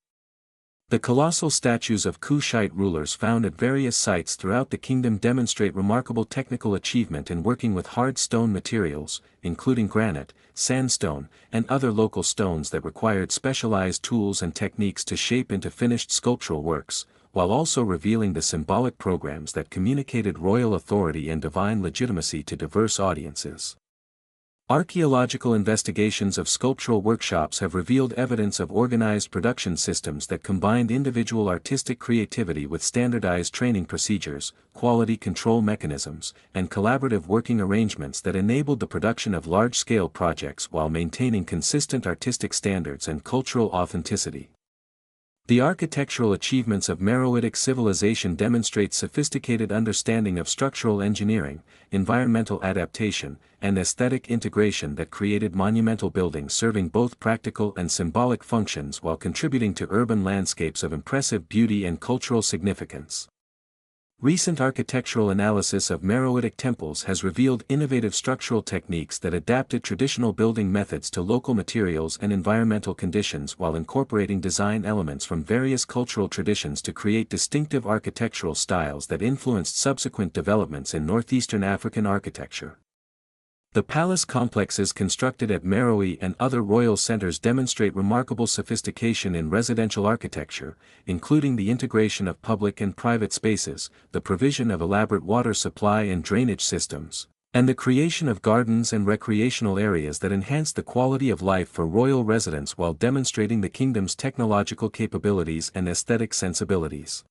The colossal statues of Kushite rulers found at various sites throughout the kingdom demonstrate remarkable technical achievement in working with hard stone materials, including granite, sandstone, and other local stones that required specialized tools and techniques to shape into finished sculptural works, while also revealing the symbolic programs that communicated royal authority and divine legitimacy to diverse audiences. Archaeological investigations of sculptural workshops have revealed evidence of organized production systems that combined individual artistic creativity with standardized training procedures, quality control mechanisms, and collaborative working arrangements that enabled the production of large-scale projects while maintaining consistent artistic standards and cultural authenticity. The architectural achievements of Meroitic civilization demonstrate sophisticated understanding of structural engineering, environmental adaptation, and aesthetic integration that created monumental buildings serving both practical and symbolic functions while contributing to urban landscapes of impressive beauty and cultural significance. Recent architectural analysis of Meroitic temples has revealed innovative structural techniques that adapted traditional building methods to local materials and environmental conditions while incorporating design elements from various cultural traditions to create distinctive architectural styles that influenced subsequent developments in northeastern African architecture. The palace complexes constructed at Meroë and other royal centers demonstrate remarkable sophistication in residential architecture, including the integration of public and private spaces, the provision of elaborate water supply and drainage systems, and the creation of gardens and recreational areas that enhance the quality of life for royal residents while demonstrating the kingdom's technological capabilities and aesthetic sensibilities.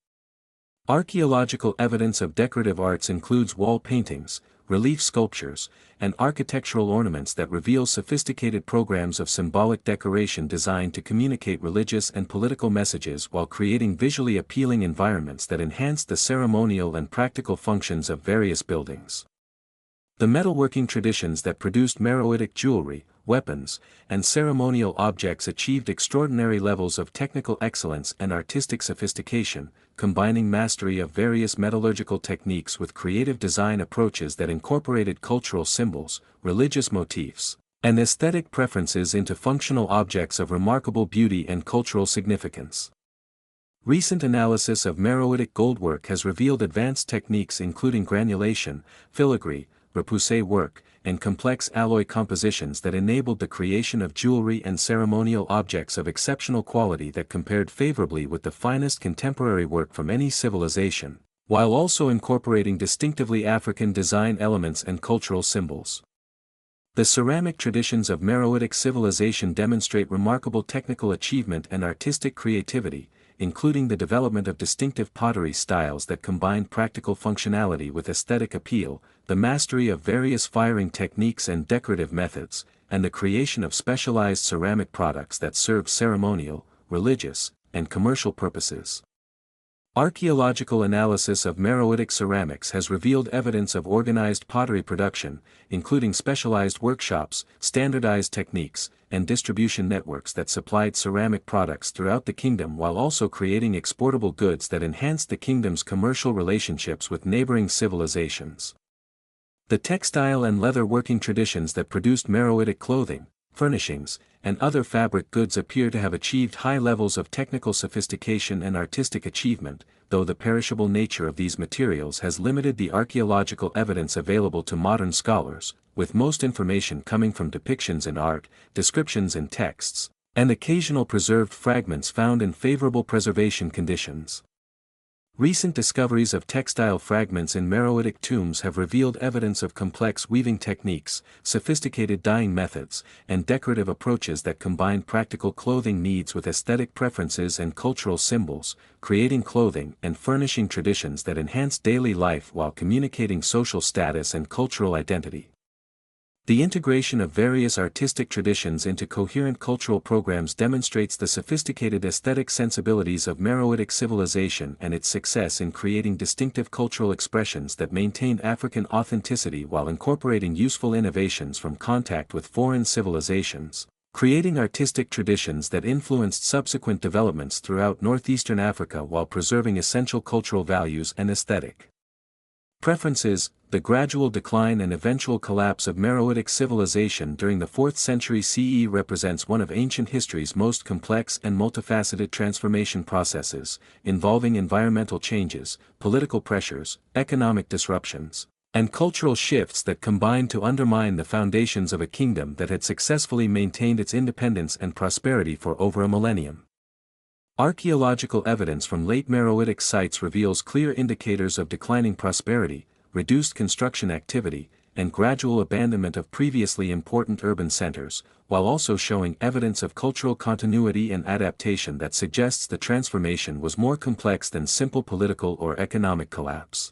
Archaeological evidence of decorative arts includes wall paintings, relief sculptures, and architectural ornaments that reveal sophisticated programs of symbolic decoration designed to communicate religious and political messages while creating visually appealing environments that enhance the ceremonial and practical functions of various buildings. The metalworking traditions that produced Meroitic jewelry, weapons, and ceremonial objects achieved extraordinary levels of technical excellence and artistic sophistication, combining mastery of various metallurgical techniques with creative design approaches that incorporated cultural symbols, religious motifs, and aesthetic preferences into functional objects of remarkable beauty and cultural significance. Recent analysis of Meroitic goldwork has revealed advanced techniques including granulation, filigree, repoussé work, and complex alloy compositions that enabled the creation of jewelry and ceremonial objects of exceptional quality that compared favorably with the finest contemporary work from any civilization, while also incorporating distinctively African design elements and cultural symbols. The ceramic traditions of Meroitic civilization demonstrate remarkable technical achievement and artistic creativity, including the development of distinctive pottery styles that combine practical functionality with aesthetic appeal, the mastery of various firing techniques and decorative methods, and the creation of specialized ceramic products that serve ceremonial, religious, and commercial purposes. Archaeological analysis of Meroitic ceramics has revealed evidence of organized pottery production, including specialized workshops, standardized techniques, and distribution networks that supplied ceramic products throughout the kingdom while also creating exportable goods that enhanced the kingdom's commercial relationships with neighboring civilizations. The textile and leather working traditions that produced Meroitic clothing, furnishings, and other fabric goods appear to have achieved high levels of technical sophistication and artistic achievement, though the perishable nature of these materials has limited the archaeological evidence available to modern scholars, with most information coming from depictions in art, descriptions in texts, and occasional preserved fragments found in favorable preservation conditions. Recent discoveries of textile fragments in Meroitic tombs have revealed evidence of complex weaving techniques, sophisticated dyeing methods, and decorative approaches that combine practical clothing needs with aesthetic preferences and cultural symbols, creating clothing and furnishing traditions that enhance daily life while communicating social status and cultural identity. The integration of various artistic traditions into coherent cultural programs demonstrates the sophisticated aesthetic sensibilities of Meroitic civilization and its success in creating distinctive cultural expressions that maintain African authenticity while incorporating useful innovations from contact with foreign civilizations, creating artistic traditions that influenced subsequent developments throughout northeastern Africa while preserving essential cultural values and aesthetic preferences. The gradual decline and eventual collapse of Meroitic civilization during the 4th century CE represents one of ancient history's most complex and multifaceted transformation processes, involving environmental changes, political pressures, economic disruptions, and cultural shifts that combined to undermine the foundations of a kingdom that had successfully maintained its independence and prosperity for over a millennium. Archaeological evidence from late Meroitic sites reveals clear indicators of declining prosperity, reduced construction activity, and gradual abandonment of previously important urban centers, while also showing evidence of cultural continuity and adaptation that suggests the transformation was more complex than simple political or economic collapse.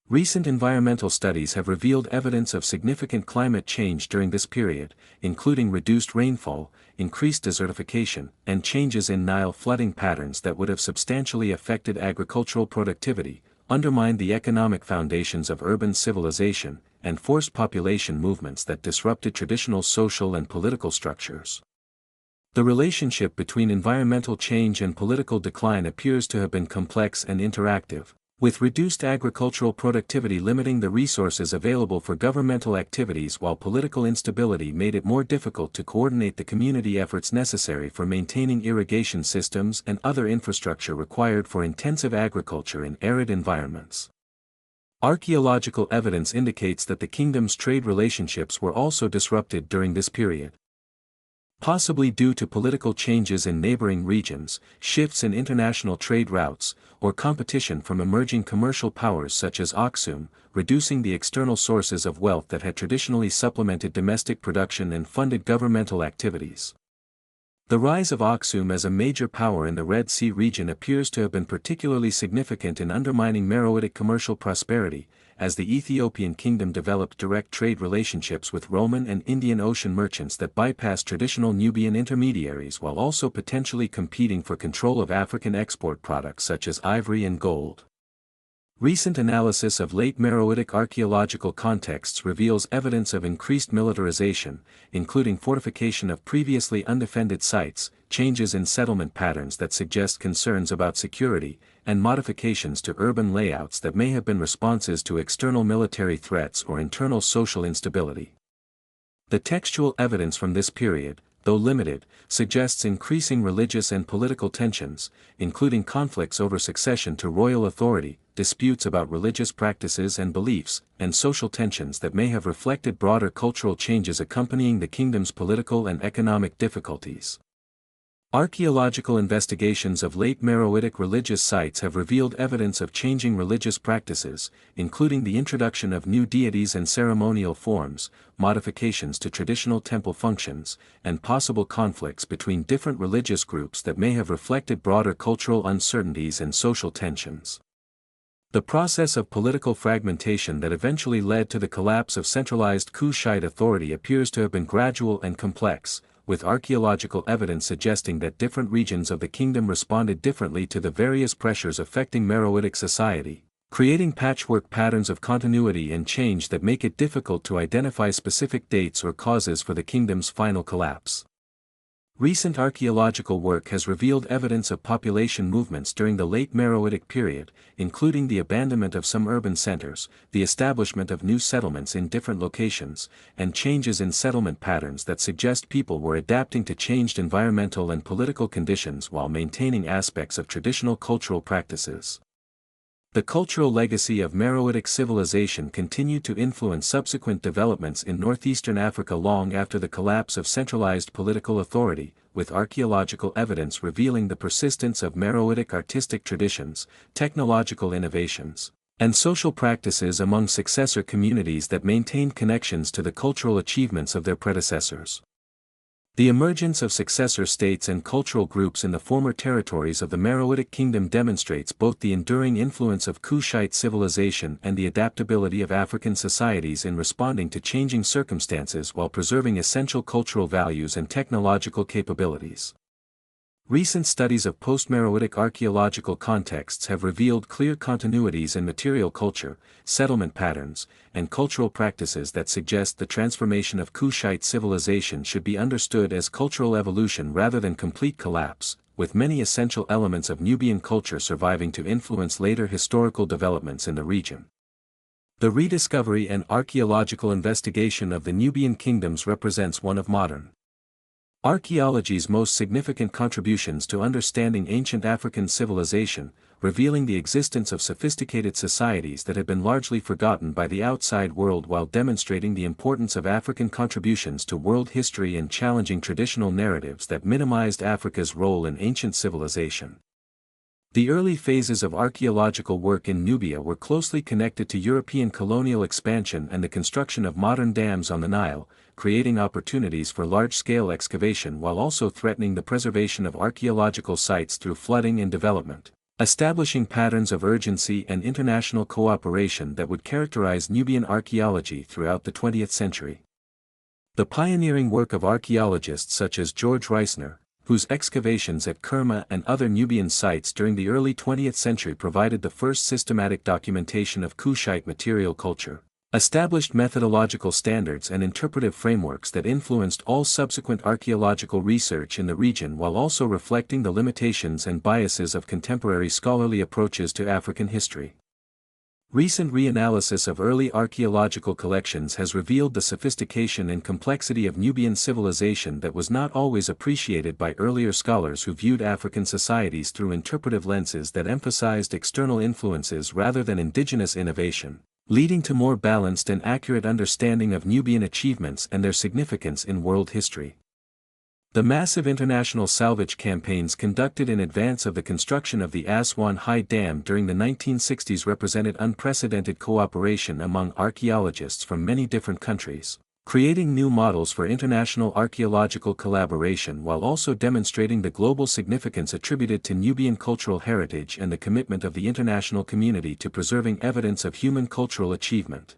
Recent environmental studies have revealed evidence of significant climate change during this period, including reduced rainfall, increased desertification, and changes in Nile flooding patterns that would have substantially affected agricultural productivity, undermined the economic foundations of urban civilization, and forced population movements that disrupted traditional social and political structures. The relationship between environmental change and political decline appears to have been complex and interactive, with reduced agricultural productivity limiting the resources available for governmental activities while political instability made it more difficult to coordinate the community efforts necessary for maintaining irrigation systems and other infrastructure required for intensive agriculture in arid environments. Archaeological evidence indicates that the kingdom's trade relationships were also disrupted during this period. Possibly due to political changes in neighboring regions, shifts in international trade routes, or competition from emerging commercial powers such as Aksum, reducing the external sources of wealth that had traditionally supplemented domestic production and funded governmental activities. The rise of Aksum as a major power in the Red Sea region appears to have been particularly significant in undermining Meroitic commercial prosperity, as the Ethiopian kingdom developed direct trade relationships with Roman and Indian Ocean merchants that bypassed traditional Nubian intermediaries while also potentially competing for control of African export products such as ivory and gold. Recent analysis of late Meroitic archaeological contexts reveals evidence of increased militarization, including fortification of previously undefended sites, changes in settlement patterns that suggest concerns about security, and modifications to urban layouts that may have been responses to external military threats or internal social instability. The textual evidence from this period, though limited, suggests increasing religious and political tensions, including conflicts over succession to royal authority, disputes about religious practices and beliefs, and social tensions that may have reflected broader cultural changes accompanying the kingdom's political and economic difficulties. Archaeological investigations of late Meroitic religious sites have revealed evidence of changing religious practices, including the introduction of new deities and ceremonial forms, modifications to traditional temple functions, and possible conflicts between different religious groups that may have reflected broader cultural uncertainties and social tensions. The process of political fragmentation that eventually led to the collapse of centralized Kushite authority appears to have been gradual and complex, with archaeological evidence suggesting that different regions of the kingdom responded differently to the various pressures affecting Meroitic society, creating patchwork patterns of continuity and change that make it difficult to identify specific dates or causes for the kingdom's final collapse. Recent archaeological work has revealed evidence of population movements during the late Meroitic period, including the abandonment of some urban centers, the establishment of new settlements in different locations, and changes in settlement patterns that suggest people were adapting to changed environmental and political conditions while maintaining aspects of traditional cultural practices. The cultural legacy of Meroitic civilization continued to influence subsequent developments in northeastern Africa long after the collapse of centralized political authority, with archaeological evidence revealing the persistence of Meroitic artistic traditions, technological innovations, and social practices among successor communities that maintained connections to the cultural achievements of their predecessors. The emergence of successor states and cultural groups in the former territories of the Meroitic kingdom demonstrates both the enduring influence of Kushite civilization and the adaptability of African societies in responding to changing circumstances while preserving essential cultural values and technological capabilities. Recent studies of post-Meroitic archaeological contexts have revealed clear continuities in material culture, settlement patterns, and cultural practices that suggest the transformation of Kushite civilization should be understood as cultural evolution rather than complete collapse, with many essential elements of Nubian culture surviving to influence later historical developments in the region. The rediscovery and archaeological investigation of the Nubian kingdoms represents one of modern archaeology's most significant contributions to understanding ancient African civilization, revealing the existence of sophisticated societies that had been largely forgotten by the outside world while demonstrating the importance of African contributions to world history and challenging traditional narratives that minimized Africa's role in ancient civilization. The early phases of archaeological work in Nubia were closely connected to European colonial expansion and the construction of modern dams on the Nile, creating opportunities for large-scale excavation while also threatening the preservation of archaeological sites through flooding and development, establishing patterns of urgency and international cooperation that would characterize Nubian archaeology throughout the 20th century. The pioneering work of archaeologists such as George Reisner, whose excavations at Kerma and other Nubian sites during the early 20th century provided the first systematic documentation of Kushite material culture, established methodological standards and interpretive frameworks that influenced all subsequent archaeological research in the region while also reflecting the limitations and biases of contemporary scholarly approaches to African history. Recent reanalysis of early archaeological collections has revealed the sophistication and complexity of Nubian civilization that was not always appreciated by earlier scholars who viewed African societies through interpretive lenses that emphasized external influences rather than indigenous innovation. leading to more balanced and accurate understanding of Nubian achievements and their significance in world history. The massive international salvage campaigns conducted in advance of the construction of the Aswan High Dam during the 1960s represented unprecedented cooperation among archaeologists from many different countries, creating new models for international archaeological collaboration while also demonstrating the global significance attributed to Nubian cultural heritage and the commitment of the international community to preserving evidence of human cultural achievement.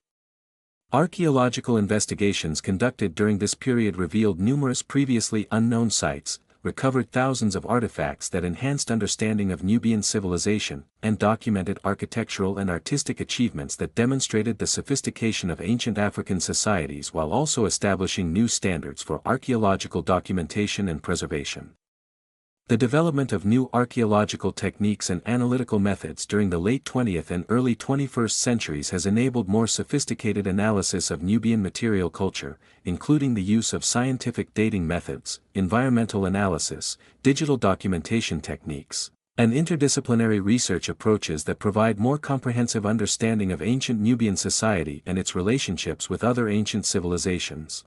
Archaeological investigations conducted during this period revealed numerous previously unknown sites, recovered thousands of artifacts that enhanced understanding of Nubian civilization, and documented architectural and artistic achievements that demonstrated the sophistication of ancient African societies while also establishing new standards for archaeological documentation and preservation. The development of new archaeological techniques and analytical methods during the late 20th and early 21st centuries has enabled more sophisticated analysis of Nubian material culture, including the use of scientific dating methods, environmental analysis, digital documentation techniques, and interdisciplinary research approaches that provide more comprehensive understanding of ancient Nubian society and its relationships with other ancient civilizations.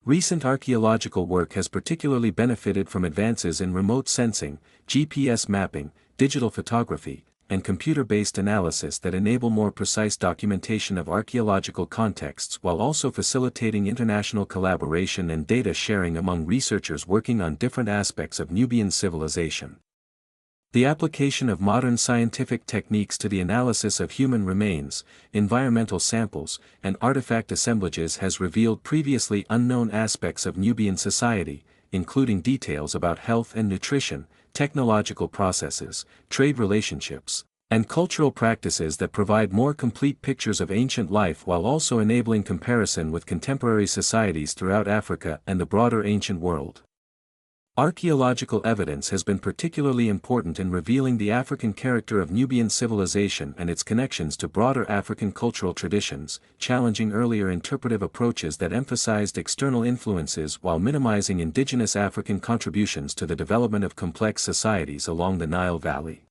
Recent archaeological work has particularly benefited from advances in remote sensing, GPS mapping, digital photography, and computer-based analysis that enable more precise documentation of archaeological contexts while also facilitating international collaboration and data sharing among researchers working on different aspects of Nubian civilization. The application of modern scientific techniques to the analysis of human remains, environmental samples, and artifact assemblages has revealed previously unknown aspects of Nubian society, including details about health and nutrition, technological processes, trade relationships, and cultural practices that provide more complete pictures of ancient life while also enabling comparison with contemporary societies throughout Africa and the broader ancient world. Archaeological evidence has been particularly important in revealing the African character of Nubian civilization and its connections to broader African cultural traditions, challenging earlier interpretive approaches that emphasized external influences while minimizing indigenous African contributions to the development of complex societies along the Nile Valley.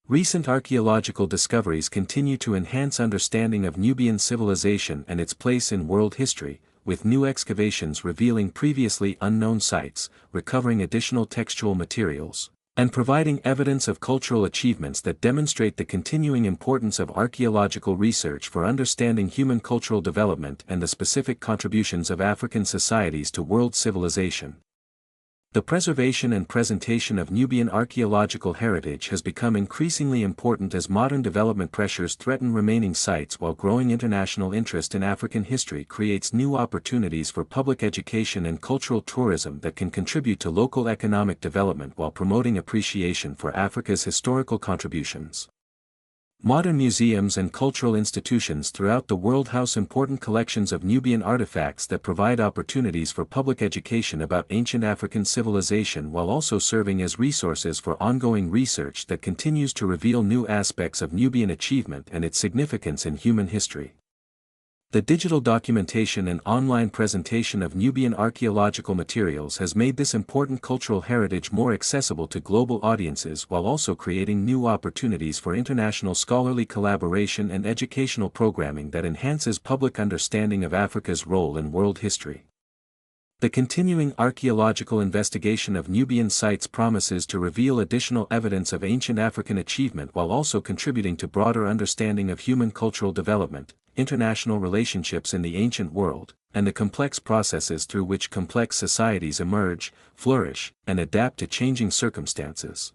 Recent archaeological discoveries continue to enhance understanding of Nubian civilization and its place in world history, with new excavations revealing previously unknown sites, recovering additional textual materials, and providing evidence of cultural achievements that demonstrate the continuing importance of archaeological research for understanding human cultural development and the specific contributions of African societies to world civilization. The preservation and presentation of Nubian archaeological heritage has become increasingly important as modern development pressures threaten remaining sites while growing international interest in African history creates new opportunities for public education and cultural tourism that can contribute to local economic development while promoting appreciation for Africa's historical contributions. Modern museums and cultural institutions throughout the world house important collections of Nubian artifacts that provide opportunities for public education about ancient African civilization while also serving as resources for ongoing research that continues to reveal new aspects of Nubian achievement and its significance in human history. The digital documentation and online presentation of Nubian archaeological materials has made this important cultural heritage more accessible to global audiences while also creating new opportunities for international scholarly collaboration and educational programming that enhances public understanding of Africa's role in world history. The continuing archaeological investigation of Nubian sites promises to reveal additional evidence of ancient African achievement while also contributing to broader understanding of human cultural development, international relationships in the ancient world, and the complex processes through which complex societies emerge, flourish, and adapt to changing circumstances.